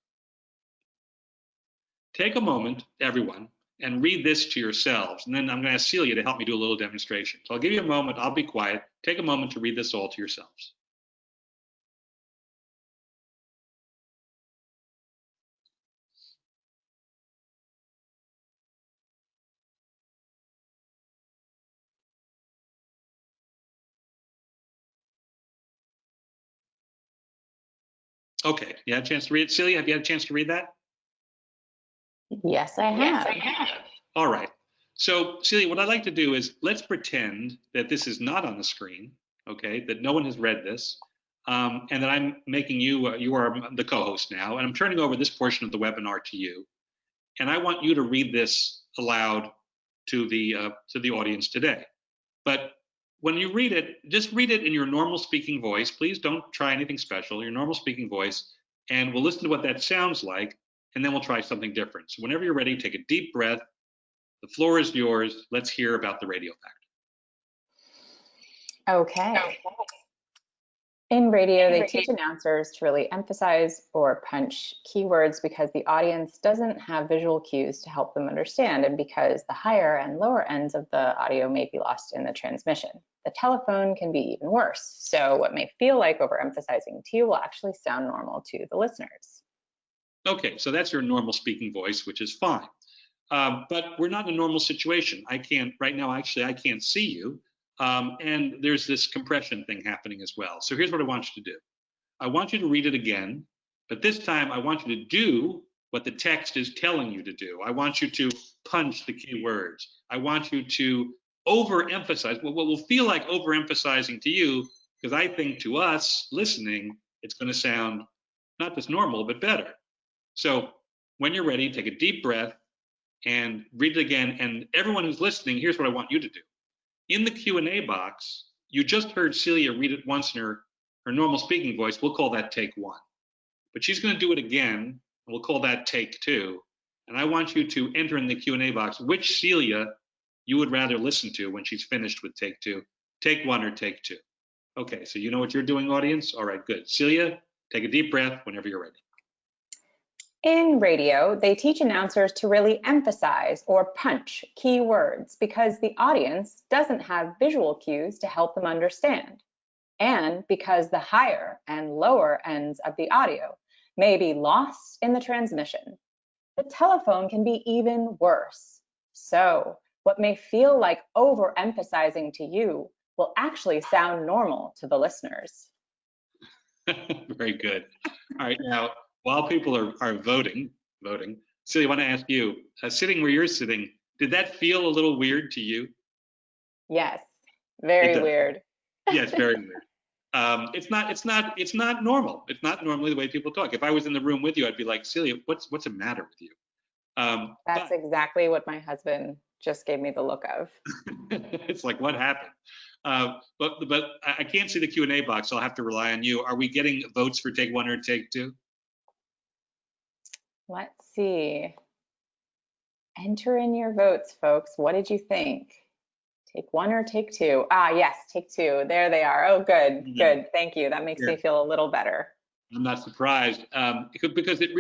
Take a moment, everyone, and read this to yourselves. And then I'm going to ask Celia to help me do a little demonstration. So I'll give you a moment. I'll be quiet. Take a moment to read this all to yourselves. Okay, you had a chance to read it? Celia, have you had a chance to read that? Yes, I have. All right. So Celia, what I'd like to do is let's pretend that this is not on the screen, okay, that no one has read this, and that I'm making you, you are the co-host now, and I'm turning over this portion of the webinar to you. And I want you to read this aloud to the audience today. But when you read it, just read it in your normal speaking voice. Please don't try anything special, your normal speaking voice, and we'll listen to what that sounds like, and then we'll try something different. So whenever you're ready, take a deep breath. The floor is yours. Let's hear about the radio factor. Okay. In radio, they teach announcers to really emphasize or punch keywords because the audience doesn't have visual cues to help them understand, and because the higher and lower ends of the audio may be lost in the transmission. The telephone can be even worse. So what may feel like overemphasizing to you will actually sound normal to the listeners. Okay, so that's your normal speaking voice, which is fine. But we're not in a normal situation. I can't, right now, actually, I can't see you. And there's this compression thing happening as well. So here's what I want you to do. I want you to read it again, but this time I want you to do what the text is telling you to do. I want you to punch the key words. I want you to overemphasize what will feel like overemphasizing to you, because I think to us listening, it's going to sound not just normal, but better. So when you're ready, take a deep breath and read it again. And everyone who's listening, here's what I want you to do. In the Q&A box, you just heard Celia read it once in her normal speaking voice. We'll call that take one. But she's going to do it again, and we'll call that take two. And I want you to enter in the Q&A box which Celia you would rather listen to when she's finished with take two, take one or take two. Okay, so you know what you're doing, audience? All right, good. Celia, take a deep breath whenever you're ready. In radio, they teach announcers to really emphasize or punch key words because the audience doesn't have visual cues to help them understand, and because the higher and lower ends of the audio may be lost in the transmission. The telephone can be even worse. So what may feel like overemphasizing to you will actually sound normal to the listeners. Very good. All right, now, while people are voting, Celia, I want to ask you, sitting where you're sitting, did that feel a little weird to you? Yes, very weird. Yes, very weird. It's not normal. It's not normally the way people talk. If I was in the room with you, I'd be like, Celia, what's the matter with you? That's exactly what my husband just gave me the look of. It's like, what happened? But I can't see the Q&A box, so I'll have to rely on you. Are we getting votes for take one or take two? Let's see. Enter in your votes, folks. What did you think? Take one or take two? Ah, yes, take two. There they are. Oh, good, good. Thank you. That makes me feel a little better. I'm not surprised because this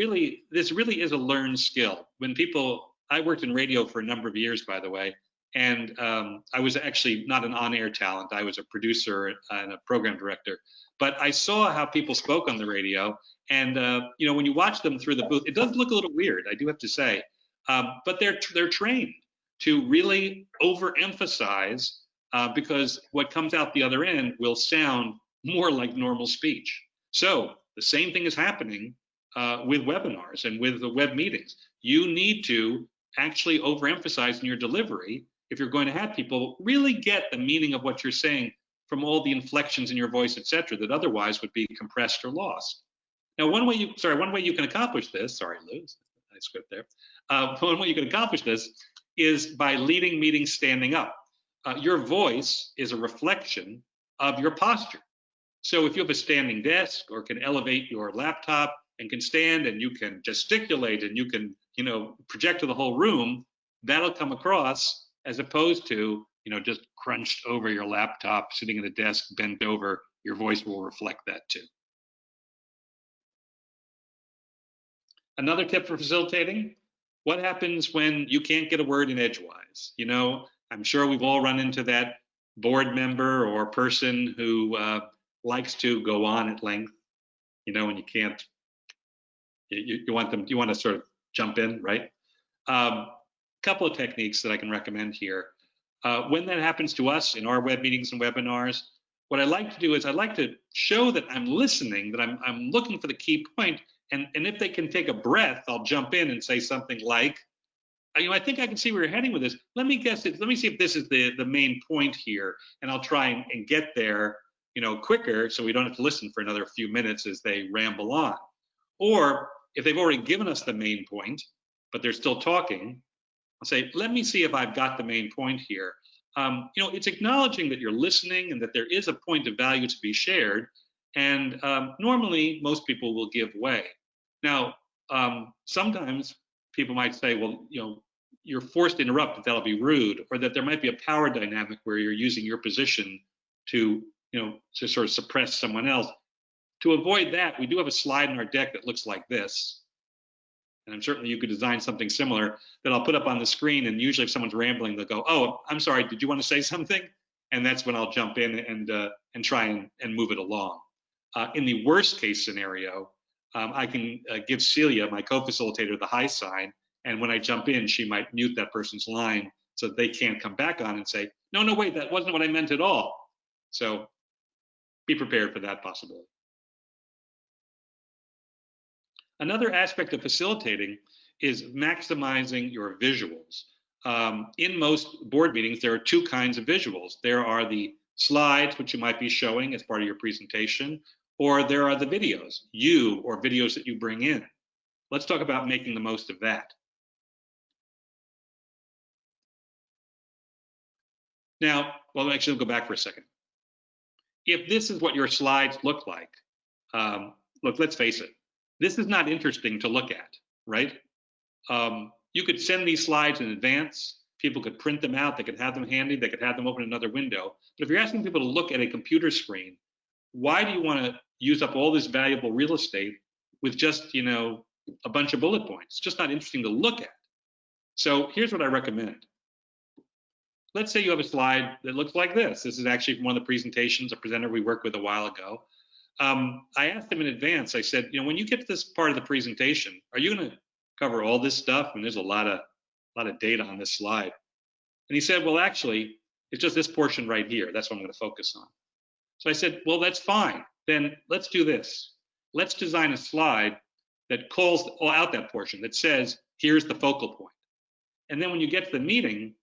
really is a learned skill. When people, I worked in radio for a number of years, by the way, and I was actually not an on-air talent. I was a producer and a program director. But I saw how people spoke on the radio, and when you watch them through the booth, it does look a little weird, I do have to say. But they're trained to really overemphasize because what comes out the other end will sound more like normal speech. So the same thing is happening with webinars and with the web meetings. You need to actually overemphasize in your delivery if you're going to have people really get the meaning of what you're saying from all the inflections in your voice, etc., that otherwise would be compressed or lost. Now, one way you can accomplish this, sorry, Lou, I skipped there. One way you can accomplish this is by leading meetings standing up. Your voice is a reflection of your posture. So if you have a standing desk or can elevate your laptop and can stand and you can gesticulate and you can, project to the whole room, that'll come across as opposed to, just crunched over your laptop, sitting at a desk, bent over. Your voice will reflect that too. Another tip for facilitating: what happens when you can't get a word in edgewise? I'm sure we've all run into that board member or person who likes to go on at length, and you can't. You want to sort of jump in, right? Couple of techniques that I can recommend here. When that happens to us in our web meetings and webinars, what I like to do is I like to show that I'm listening, that I'm looking for the key point, and if they can take a breath, I'll jump in and say something like, I think I can see where you're heading with this. Let me guess it. Let me see if this is the main point here, and I'll try and get there, quicker, so we don't have to listen for another few minutes as they ramble on. Or if they've already given us the main point, but they're still talking, I'll say, let me see if I've got the main point here. It's acknowledging that you're listening and that there is a point of value to be shared. And normally, most people will give way. Now, sometimes people might say, well, you're forced to interrupt, but that'll be rude, or that there might be a power dynamic where you're using your position to sort of suppress someone else. To avoid that, we do have a slide in our deck that looks like this. And certainly you could design something similar that I'll put up on the screen. And usually if someone's rambling, they'll go, oh, I'm sorry, did you want to say something? And that's when I'll jump in and try and move it along. In the worst case scenario, I can give Celia, my co-facilitator, the high sign. And when I jump in, she might mute that person's line so that they can't come back on and say, no, wait, that wasn't what I meant at all. So be prepared for that possibility. Another aspect of facilitating is maximizing your visuals. In most board meetings, there are two kinds of visuals. There are the slides, which you might be showing as part of your presentation, or there are the videos, or videos that you bring in. Let's talk about making the most of that. Now, well, actually, I'll go back for a second. If this is what your slides look like, look, let's face it, this is not interesting to look at, right? You could send these slides in advance. People could print them out. They could have them handy. They could have them open another window. But if you're asking people to look at a computer screen, why do you want to use up all this valuable real estate with just, a bunch of bullet points? It's just not interesting to look at. So here's what I recommend. Let's say you have a slide that looks like this. This is actually from one of the presentations, a presenter we worked with a while ago. I asked him in advance, I said, when you get to this part of the presentation, are you going to cover all this stuff? And there's a lot of data on this slide. And he said, well, actually, it's just this portion right here. That's what I'm going to focus on. So I said, well, that's fine. Then let's do this. Let's design a slide that calls out that portion, that says, here's the focal point. And then when you get to the meeting,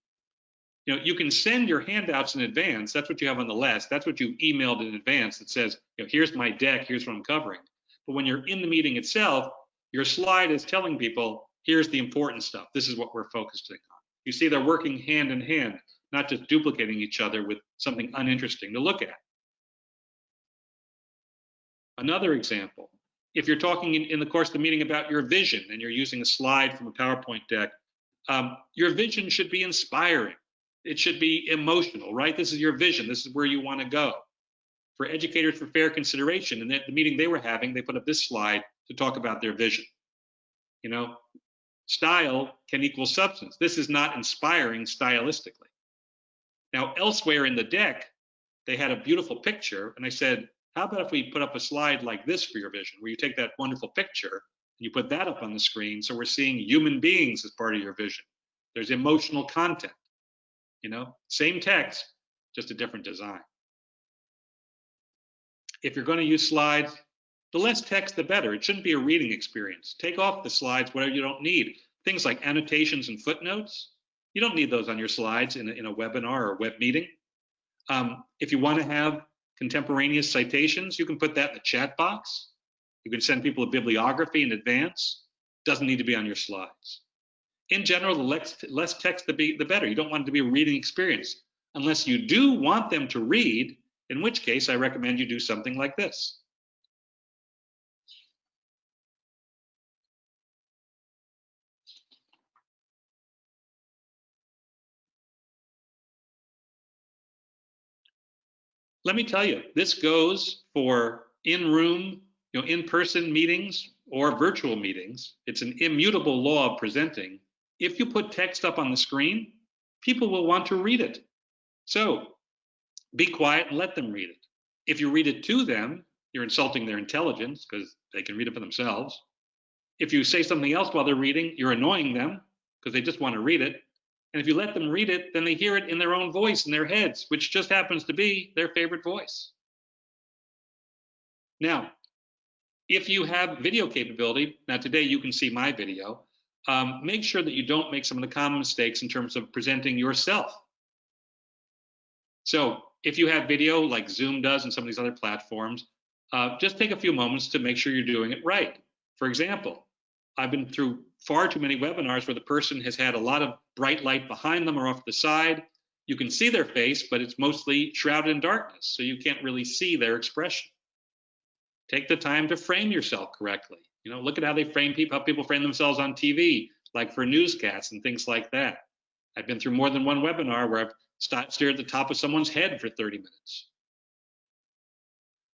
you can send your handouts in advance. That's what you have on the list. That's what you emailed in advance that says, here's my deck, here's what I'm covering. But when you're in the meeting itself, your slide is telling people, here's the important stuff. This is what we're focusing on. You see, they're working hand in hand, not just duplicating each other with something uninteresting to look at. Another example, if you're talking in the course of the meeting about your vision and you're using a slide from a PowerPoint deck, your vision should be inspiring. It should be emotional, right? This is your vision. This is where you want to go. for educators for fair consideration. And at the meeting they were having, they put up this slide to talk about their vision. You know, style can equal substance. This is not inspiring stylistically. Now, elsewhere in the deck, they had a beautiful picture, and I said, how about if we put up a slide like this for your vision, where you take that wonderful picture and you put that up on the screen, so we're seeing human beings as part of your vision. There's emotional content, you know, same text, just a different design. If you're going to use slides, the less text, the better. It shouldn't be a reading experience. Take off the slides, whatever you don't need. Things like annotations and footnotes, you don't need those on your slides in a webinar or web meeting. If you want to have contemporaneous citations, you can put that in the chat box. You can send people a bibliography in advance. Doesn't need to be on your slides. In general, the less text, the better. You don't want it to be a reading experience. Unless you do want them to read, in which case I recommend you do something like this. Let me tell you, this goes for in-room, you know, in-person meetings or virtual meetings. It's an immutable law of presenting. If you put text up on the screen, people will want to read it. So be quiet and let them read it. If you read it to them, you're insulting their intelligence because they can read it for themselves. If you say something else while they're reading, you're annoying them because they just want to read it. And if you let them read it, then they hear it in their own voice in their heads, which just happens to be their favorite voice. Now, if you have video capability, now today you can see my video, make sure that you don't make some of the common mistakes in terms of presenting yourself. So if you have video like Zoom does and some of these other platforms, just take a few moments to make sure you're doing it right. For example, I've been through far too many webinars where the person has had a lot of bright light behind them or off the side. You can see their face, but it's mostly shrouded in darkness, so you can't really see their expression. Take the time to frame yourself correctly. You know, look at how they frame people, how people frame themselves on TV, like for newscasts and things like that. I've been through more than one webinar where I've stared at the top of someone's head for 30 minutes.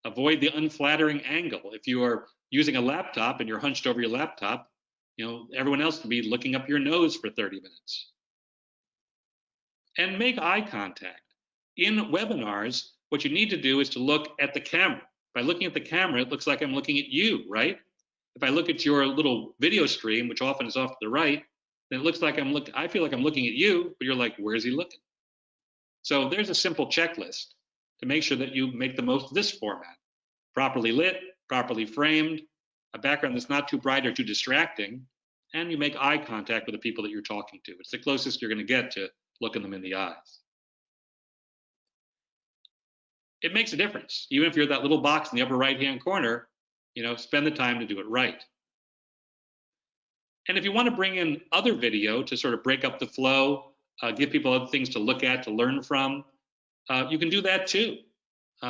Avoid the unflattering angle. If you are using a laptop and you're hunched over your laptop, you know, everyone else can be looking up your nose for 30 minutes. And make eye contact. In webinars, what you need to do is to look at the camera. By looking at the camera, it looks like I'm looking at you, right? If I look at your little video stream, which often is off to the right, then it looks like I feel like I'm looking at you, but you're like, where's he looking? So there's a simple checklist to make sure that you make the most of this format. Properly lit, properly framed, a background that's not too bright or too distracting, and you make eye contact with the people that you're talking to. It's the closest you're going to get to looking them in the eyes. It makes a difference. Even if you're that little box in the upper right-hand corner, you know, spend the time to do it right. And if you want to bring in other video to sort of break up the flow, give people other things to look at, to learn from, you can do that too.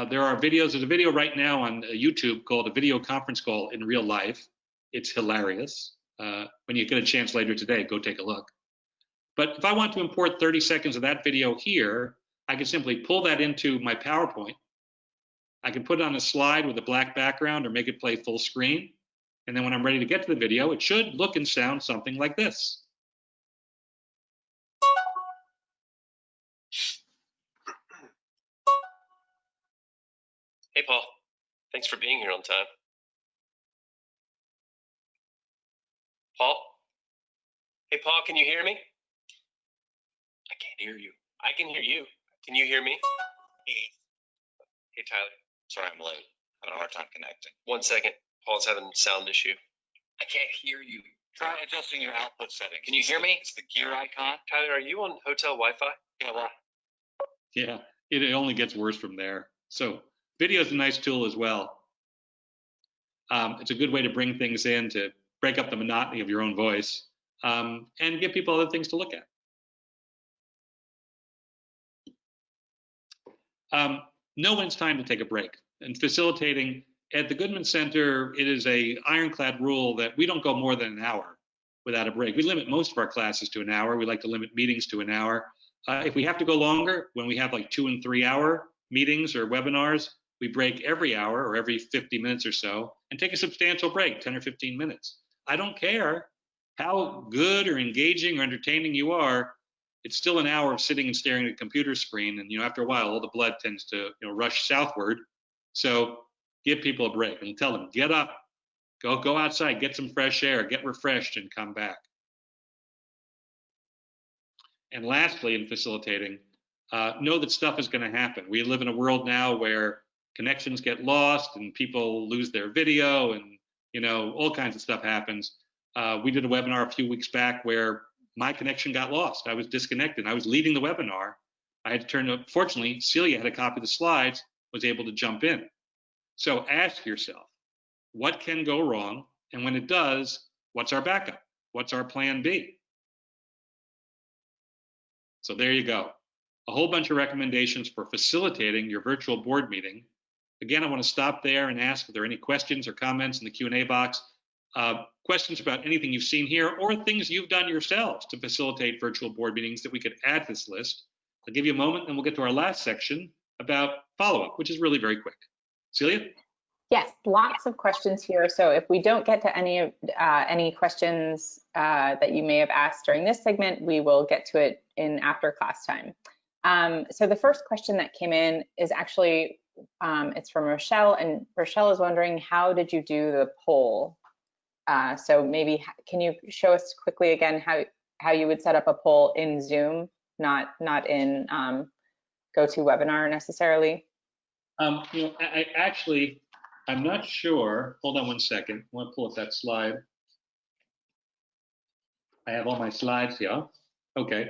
There are videos, there's a video right now on YouTube called a video conference call in real life. It's hilarious. When you get a chance later today, go take a look. But if I want to import 30 seconds of that video here, I can simply pull that into my PowerPoint. I can put it on a slide with a black background or make it play full screen. And then when I'm ready to get to the video, it should look and sound something like this. Hey, Paul. Thanks for being here on time. Paul? Hey, Paul, can you hear me? I can't hear you. I can hear you. Can you hear me? Hey, Tyler. Sorry, I'm late. I had a hard time connecting. 1 second. Paul's having a sound issue. I can't hear you. Try adjusting your output settings. Can you hear me? It's the gear icon. Tyler, are you on hotel Wi-Fi? Yeah, well, Yeah, it only gets worse from there. So video is a nice tool as well. It's a good way to bring things in, to break up the monotony of your own voice, and give people other things to look at. Know when it's time to take a break. And facilitating at the Goodman Center, it is a ironclad rule that we don't go more than an hour without a break. We limit most of our classes to an hour. We like to limit meetings to an hour. If we have to go longer, when we have like 2 and 3 hour meetings or webinars, we break every hour or every 50 minutes or so and take a substantial break, 10 or 15 minutes. I don't care how good or engaging or entertaining you are, it's still an hour of sitting and staring at a computer screen, and after a while all the blood tends to rush southward. So give people a break and tell them, get up, go outside, get some fresh air, get refreshed, and come back. And lastly, in facilitating, know that stuff is going to happen. We live in a world now where connections get lost and people lose their video, and all kinds of stuff happens. We did a webinar a few weeks back where my connection got lost. I was disconnected. I was leading the webinar. I had to turn to, fortunately, Celia had a copy of the slides, was able to jump in. So ask yourself, what can go wrong? And when it does, what's our backup? What's our plan B? So there you go. A whole bunch of recommendations for facilitating your virtual board meeting. Again, I want to stop there and ask if there are any questions or comments in the Q&A box. Questions about anything you've seen here or things you've done yourselves to facilitate virtual board meetings that we could add to this list. I'll give you a moment and we'll get to our last section about follow-up, which is really very quick. Celia? Yes, lots of questions here. So if we don't get to any questions that you may have asked during this segment, we will get to it in after class time. So the first question that came in is actually, it's from Rochelle, and Rochelle is wondering, how did you do the poll? So maybe can you show us quickly again how you would set up a poll in Zoom, not in GoToWebinar necessarily? I'm not sure. Hold on one second. I want to pull up that slide. I have all my slides here. Okay.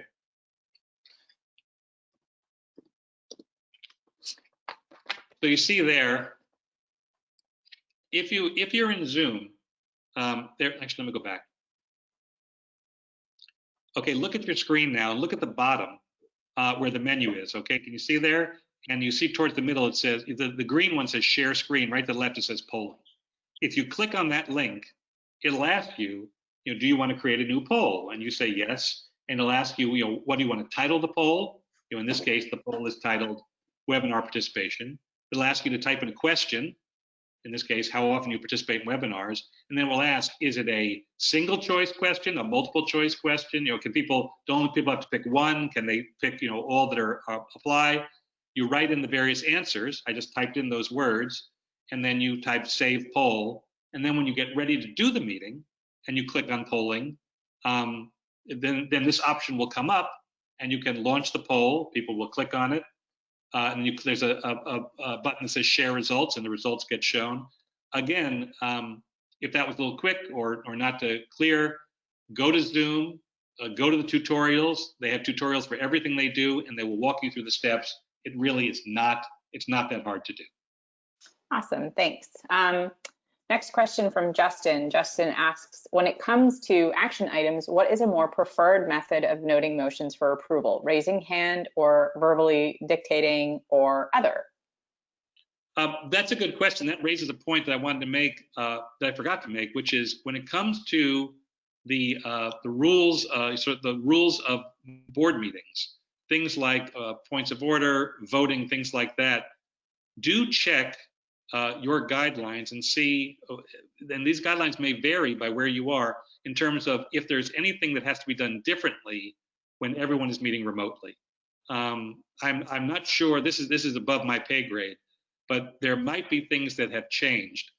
So you see there, if you're in Zoom, actually, let me go back. Okay, look at your screen now and look at the bottom where the menu is. Okay, can you see there? And you see towards the middle, it says, the green one says share screen. Right to the left, it says polling. If you click on that link, it'll ask you, do you want to create a new poll? And you say yes. And it'll ask you, what do you want to title the poll? In this case, the poll is titled webinar participation. It'll ask you to type in a question. In this case, how often you participate in webinars, and then we'll ask, is it a single choice question, a multiple choice question? Can people, don't people have to pick one? Can they pick, all that are apply? You write in the various answers. I just typed in those words, and then you type save poll. And then when you get ready to do the meeting and you click on polling, then this option will come up and you can launch the poll. People will click on it. And there's a button that says share results, and the results get shown. Again, if that was a little quick or not clear, go to Zoom, go to the tutorials. They have tutorials for everything they do, and they will walk you through the steps. It really is not, it's not that hard to do. Awesome, thanks. Next question from Justin. Justin asks, when it comes to action items, what is a more preferred method of noting motions for approval? Raising hand or verbally dictating or other? That's a good question. That raises a point that I wanted to make, that I forgot to make, which is when it comes to the rules, sort of the rules of board meetings, things like points of order, voting, things like that, do check your guidelines and see, and these guidelines may vary by where you are in terms of if there's anything that has to be done differently when everyone is meeting remotely. I'm not sure, this is above my pay grade, but there might be things that have changed.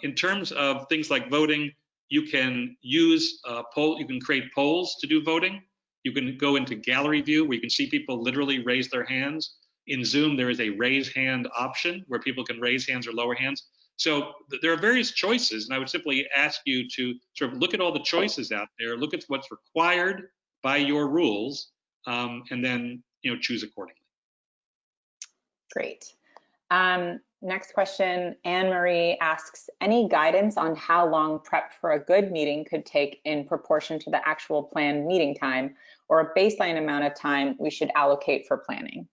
In terms of things like voting, you can use you can create polls to do voting. You can go into gallery view where you can see people literally raise their hands. In Zoom, there is a raise hand option where people can raise hands or lower hands. So there are various choices, and I would simply ask you to sort of look at all the choices out there, look at what's required by your rules, and then choose accordingly. Great. Next question, Anne-Marie asks, any guidance on how long prep for a good meeting could take in proportion to the actual planned meeting time, or a baseline amount of time we should allocate for planning?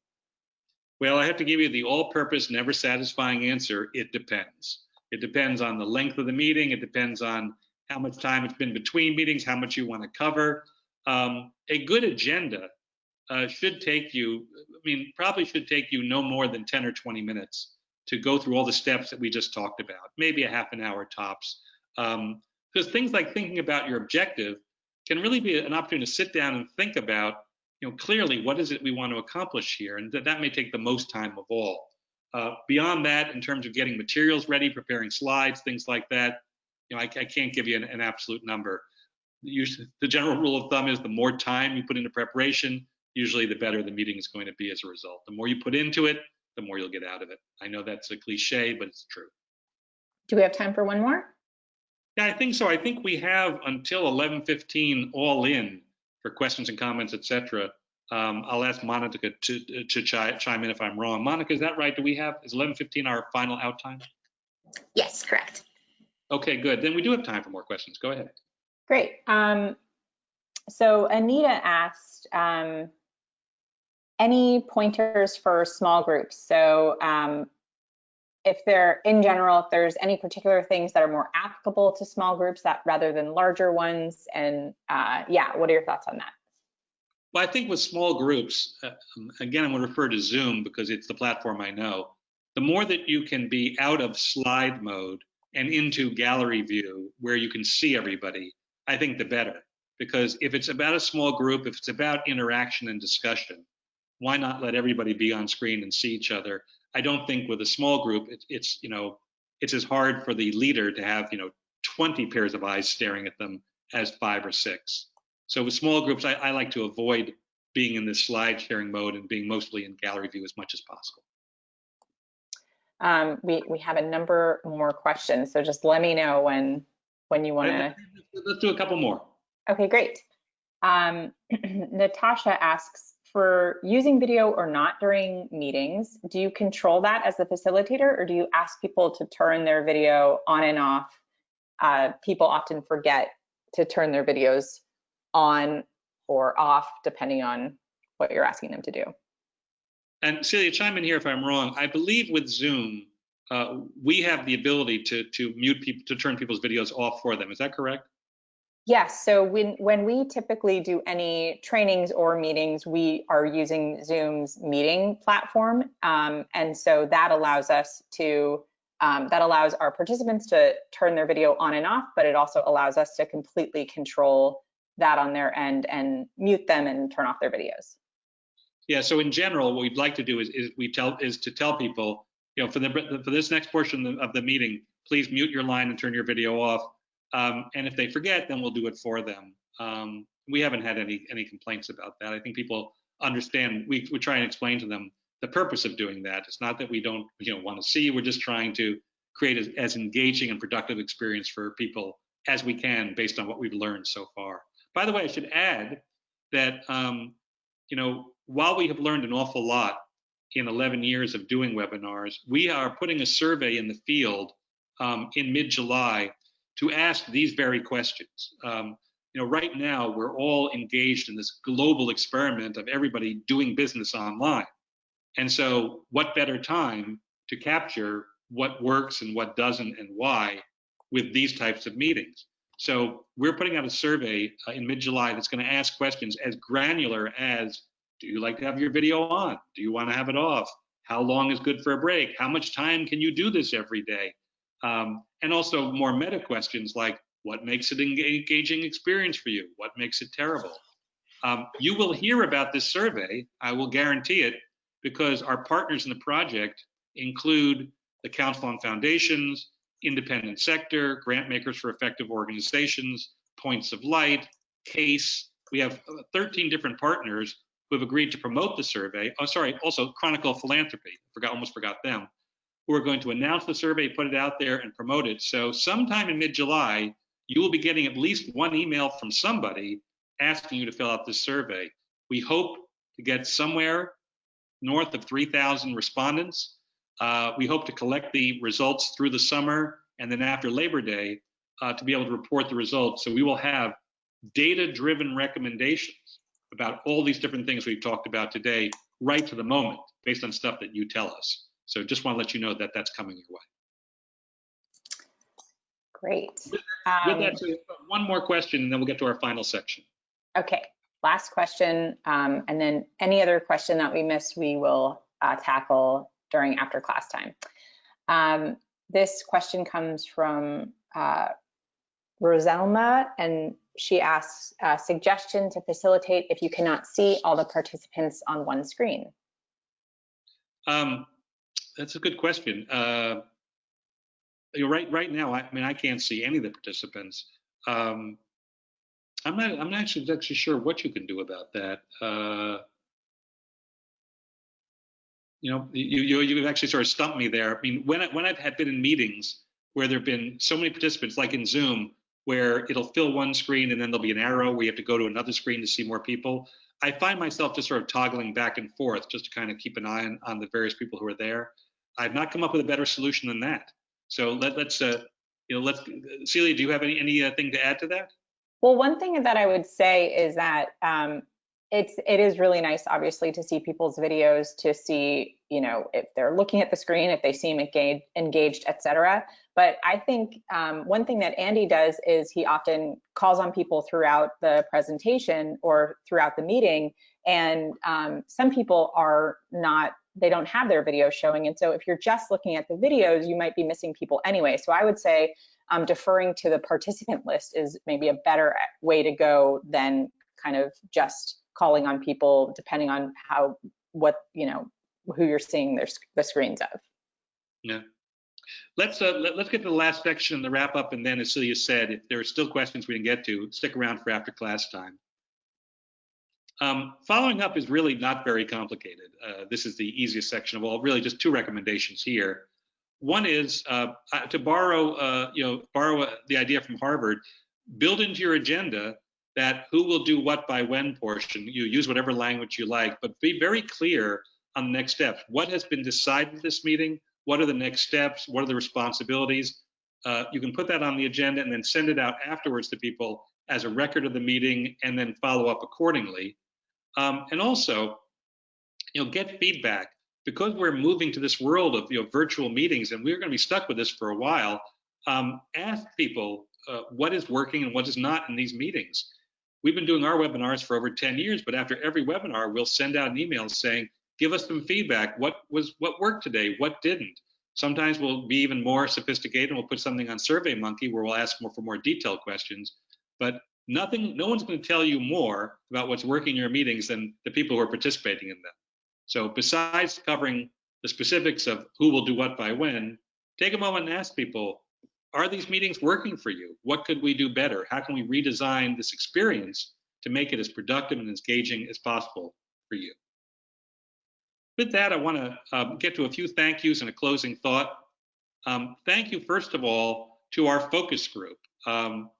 Well, I have to give you the all-purpose, never satisfying answer. It depends. It depends on the length of the meeting. It depends on how much time it's been between meetings, how much you want to cover. A good agenda should take you, probably should take you no more than 10 or 20 minutes to go through all the steps that we just talked about, maybe a half an hour tops. Because things like thinking about your objective can really be an opportunity to sit down and think about, clearly what is it we want to accomplish here, and that may take the most time of all. Beyond that, in terms of getting materials ready, preparing slides, things like that, I can't give you an absolute number. Usually, the general rule of thumb is the more time you put into preparation, usually the better the meeting is going to be as a result. The more you put into it, the more you'll get out of it. I know that's a cliche, but it's true. Do we have time for one more? Yeah, I think so. I think we have until 11:15 all in for questions and comments, etc. I'll ask Monica to chime in if I'm wrong. Monica, is that right? Is 11:15 our final out time? Yes, correct. Okay, good. Then we do have time for more questions. Go ahead. Great. So Anita asked, any pointers for small groups? So if there's any particular things that are more applicable to small groups rather than larger ones, and yeah, what are your thoughts on that? Well, I think with small groups, again, I'm going to refer to Zoom because it's the platform I know. The more that you can be out of slide mode and into gallery view where you can see everybody, I think the better. Because if it's about a small group, if it's about interaction and discussion, why not let everybody be on screen and see each other? I don't think with a small group, it's as hard for the leader to have 20 pairs of eyes staring at them as 5 or 6. So with small groups, I like to avoid being in this slide sharing mode and being mostly in gallery view as much as possible. We have a number more questions, so just let me know when you want to. Let's do a couple more. Okay, great. Natasha asks, for using video or not during meetings, do you control that as the facilitator, or do you ask people to turn their video on and off? People often forget to turn their videos on or off, depending on what you're asking them to do. And Celia, chime in here if I'm wrong. I believe with Zoom, we have the ability to mute people, to turn people's videos off for them. Is that correct? Yes. So when we typically do any trainings or meetings, we are using Zoom's meeting platform, and so that allows us to that allows our participants to turn their video on and off, but it also allows us to completely control that on their end and mute them and turn off their videos. Yeah. So in general, what we'd like to do is to tell people, for this next portion of the meeting, please mute your line and turn your video off. And if they forget, then we'll do it for them. We haven't had any complaints about that. I think people understand. We try and explain to them the purpose of doing that. It's not that we don't want to see. We're just trying to create as engaging and productive experience for people as we can based on what we've learned so far. By the way, I should add that while we have learned an awful lot in 11 years of doing webinars, we are putting a survey in the field in mid-July to ask these very questions. Right now we're all engaged in this global experiment of everybody doing business online. And so what better time to capture what works and what doesn't and why with these types of meetings. So we're putting out a survey in mid-July that's going to ask questions as granular as, do you like to have your video on? Do you want to have it off? How long is good for a break? How much time can you do this every day? And also more meta questions like, what makes it an engaging experience for you? What makes it terrible? You will hear about this survey, I will guarantee it, because our partners in the project include the Council on Foundations, Independent Sector, Grant Makers for Effective Organizations, Points of Light, CASE. We have 13 different partners who have agreed to promote the survey. Oh, sorry, also Chronicle Philanthropy, almost forgot them, who are going to announce the survey, put it out there, and promote it. So sometime in mid-July, you will be getting at least one email from somebody asking you to fill out this survey. We hope to get somewhere north of 3,000 respondents. We hope to collect the results through the summer and then after Labor Day to be able to report the results. So we will have data-driven recommendations about all these different things we've talked about today right to the moment based on stuff that you tell us. So just want to let you know that that's coming your way. Great. With that, so one more question and then we'll get to our final section. Okay, last question. And then any other question that we missed, we will tackle during after class time. This question comes from Roselma, and she asks, suggestion to facilitate if you cannot see all the participants on one screen. That's a good question. Right now, I can't see any of the participants. I'm not actually sure what you can do about that. You've actually sort of stumped me there. I mean, when I've had been in meetings where there've been so many participants, like in Zoom, where it'll fill one screen and then there'll be an arrow where you have to go to another screen to see more people, I find myself just sort of toggling back and forth just to kind of keep an eye on the various people who are there. I've not come up with a better solution than that. So let's Celia, do you have anything to add to that? Well, one thing that I would say is that it is really nice, obviously, to see people's videos, to see, if they're looking at the screen, if they seem engaged, etc. But I think one thing that Andy does is he often calls on people throughout the presentation or throughout the meeting, and some people are not, they don't have their video showing, and so if you're just looking at the videos, you might be missing people anyway. So I would say deferring to the participant list is maybe a better way to go than kind of just calling on people depending on who you're seeing the screens of. Yeah. Let's get to the last section and the wrap up, and then, as Celia said, if there are still questions we didn't get to, stick around for after class time. Following up is really not very complicated. This is the easiest section of all. Really, just two recommendations here. One is to borrow the idea from Harvard. Build into your agenda that who will do what by when portion. You use whatever language you like, but be very clear on the next steps. What has been decided at this meeting? What are the next steps? What are the responsibilities? You can put that on the agenda and then send it out afterwards to people as a record of the meeting, and then follow up accordingly. And also, get feedback, because we're moving to this world of virtual meetings, and we're going to be stuck with this for a while. Ask people what is working and what is not in these meetings. We've been doing our webinars for over 10 years, but after every webinar, we'll send out an email saying, give us some feedback. What worked today? What didn't? Sometimes we'll be even more sophisticated and we'll put something on SurveyMonkey where we'll ask for more detailed questions. But no one's going to tell you more about what's working in your meetings than the people who are participating in them. So besides covering the specifics of who will do what by when, take a moment and ask people, are these meetings working for you? What could we do better? How can we redesign this experience to make it as productive and engaging as possible for you? With that, I want to get to a few thank yous and a closing thought. Thank you, first of all, to our focus group.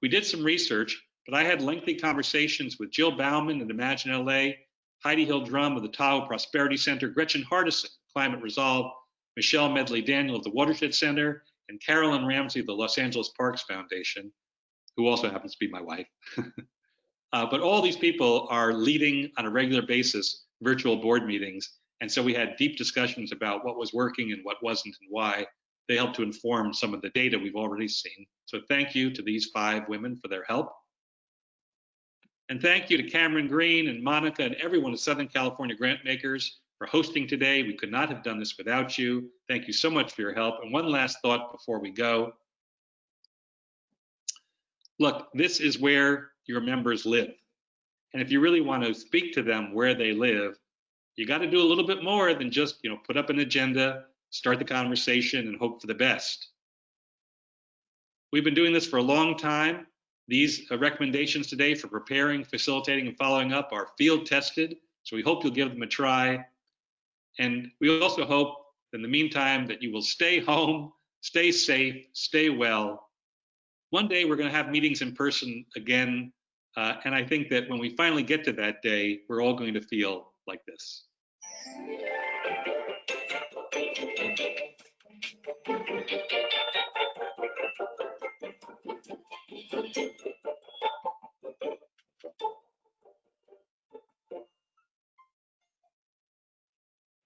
We did some research, but I had lengthy conversations with Jill Bauman at Imagine LA, Heidi Hill-Drum of the Tahoe Prosperity Center, Gretchen Hardison, Climate Resolve, Michelle Medley-Daniel of the Watershed Center, and Carolyn Ramsey of the Los Angeles Parks Foundation, who also happens to be my wife. But all these people are leading on a regular basis virtual board meetings. And so we had deep discussions about what was working and what wasn't and why. They helped to inform some of the data we've already seen. So thank you to these 5 women for their help. And thank you to Cameron Green and Monica and everyone at Southern California Grantmakers for hosting today. We could not have done this without you. Thank you so much for your help. And one last thought before we go. Look, this is where your members live. And if you really want to speak to them where they live, you got to do a little bit more than just, put up an agenda, start the conversation, and hope for the best. We've been doing this for a long time. These recommendations today for preparing, facilitating, and following up are field tested, so we hope you'll give them a try. And we also hope, in the meantime, that you will stay home, stay safe, stay well. One day we're going to have meetings in person again, and I think that when we finally get to that day, we're all going to feel like this.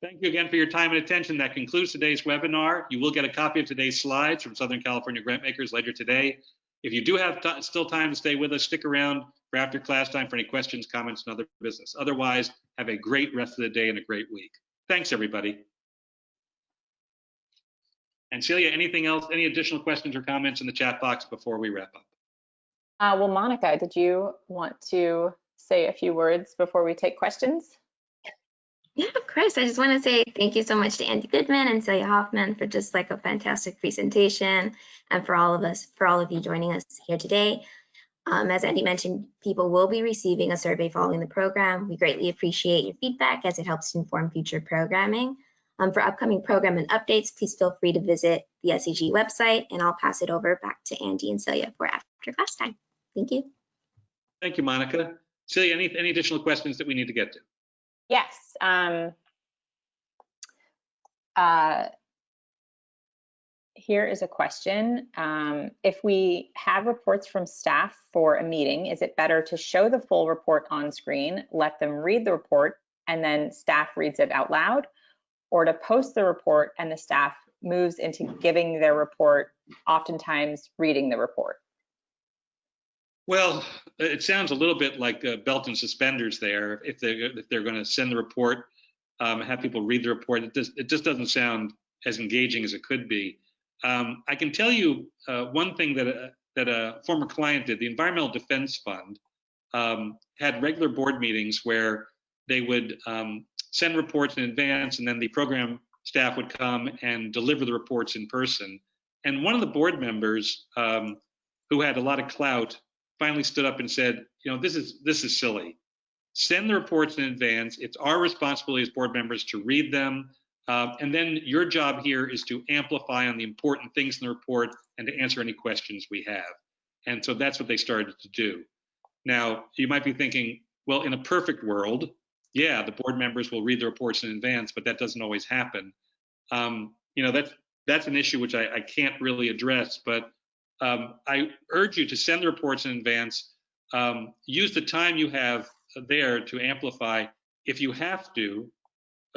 Thank you again for your time and attention. That concludes today's webinar. You will get a copy of today's slides from Southern California Grantmakers later today. If you do have still time to stay with us, stick around for after class time for any questions, comments, and other business. Otherwise, have a great rest of the day and a great week. Thanks, everybody. And Celia, anything else, any additional questions or comments in the chat box before we wrap up? Well, Monica, did you want to say a few words before we take questions? Yeah, of course. I just want to say thank you so much to Andy Goodman and Celia Hoffman for just like a fantastic presentation, and for all of you joining us here today. As Andy mentioned, people will be receiving a survey following the program. We greatly appreciate your feedback as it helps to inform future programming. For upcoming program and updates, please feel free to visit the SEG website, and I'll pass it over back to Andy and Celia for after class time. Thank you. Thank you, Monica. Celia, any additional questions that we need to get to? Yes. Here is a question. If we have reports from staff for a meeting, is it better to show the full report on screen, let them read the report, and then staff reads it out loud, or to post the report and the staff moves into giving their report, oftentimes reading the report? Well, it sounds a little bit like belt and suspenders there. If they're going to send the report, have people read the report, it just doesn't sound as engaging as it could be. I can tell you one thing that a former client did. The Environmental Defense Fund had regular board meetings where they would send reports in advance, and then the program staff would come and deliver the reports in person. And one of the board members who had a lot of clout finally stood up and said, this is silly. Send the reports in advance. It's our responsibility as board members to read them. And then your job here is to amplify on the important things in the report and to answer any questions we have. And so that's what they started to do. Now, you might be thinking, well, in a perfect world, yeah, the board members will read the reports in advance, but that doesn't always happen. That's an issue which I can't really address, but I urge you to send the reports in advance. Use the time you have there to amplify. If you have to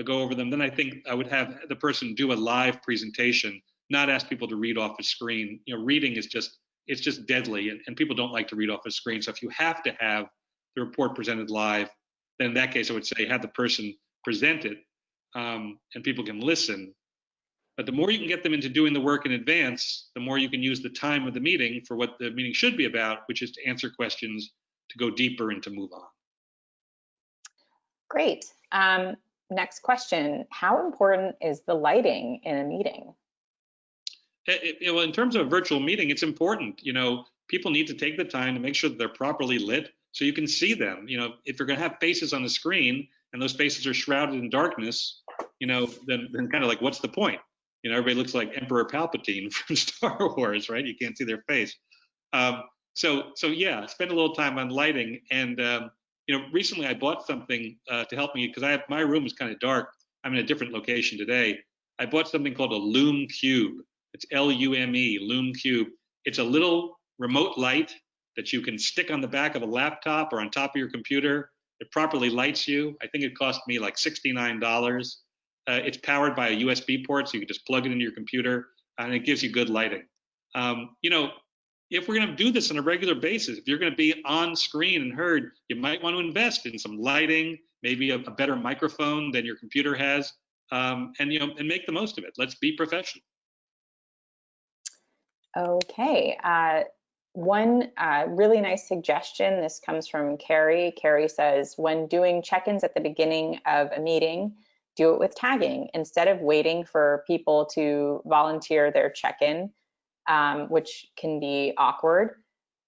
go over them, then I think I would have the person do a live presentation, not ask people to read off a screen. Reading is just deadly, and people don't like to read off a screen. So if you have to have the report presented live, then in that case I would say have the person present it, and people can listen. But the more you can get them into doing the work in advance, the more you can use the time of the meeting for what the meeting should be about, which is to answer questions, to go deeper, and to move on. Great. Next question. How important is the lighting in a meeting? Well, in terms of a virtual meeting, it's important. People need to take the time to make sure that they're properly lit so you can see them. If you're going to have faces on the screen and those faces are shrouded in darkness, then kind of like, what's the point? Everybody looks like Emperor Palpatine from Star Wars, right? You can't see their face. So yeah, spend a little time on lighting. And recently I bought something to help me because my room is kind of dark. I'm in a different location today. I bought something called a Lume Cube. It's Lume, Lume Cube. It's a little remote light that you can stick on the back of a laptop or on top of your computer. It properly lights you. I think it cost me like $69. It's powered by a USB port, so you can just plug it into your computer, and it gives you good lighting. If we're going to do this on a regular basis, if you're going to be on screen and heard, you might want to invest in some lighting, maybe a better microphone than your computer has, and make the most of it. Let's be professional. Okay. One really nice suggestion. This comes from Carrie. Carrie says, when doing check-ins at the beginning of a meeting, do it with tagging instead of waiting for people to volunteer their check-in, which can be awkward,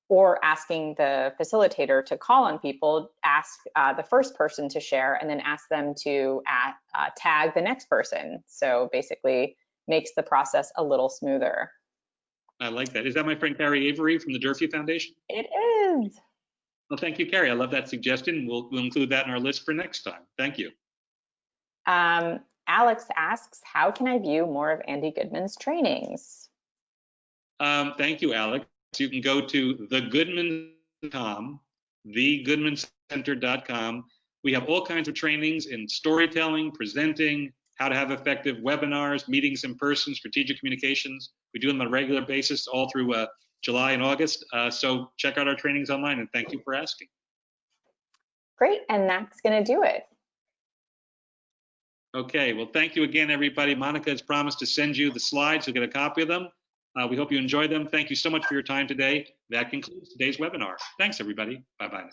or asking the facilitator to call on people. Ask the first person to share and then ask them to tag the next person. So basically makes the process a little smoother. I like that. Is that my friend Carrie Avery from the Durfee Foundation? It is. Well, thank you, Carrie. I love that suggestion. We'll include that in our list for next time. Thank you. Alex asks, how can I view more of Andy Goodman's trainings? Thank you, Alex. You can go to thegoodman.com, thegoodmancenter.com. We have all kinds of trainings in storytelling, presenting, how to have effective webinars, meetings in person, strategic communications. We do them on a regular basis all through July and August. So check out our trainings online, and thank you for asking. Great, and that's going to do it. Okay, well, thank you again, everybody. Monica has promised to send you the slides. You'll get a copy of them. We hope you enjoy them. Thank you so much for your time today. That concludes today's webinar. Thanks, everybody. Bye-bye.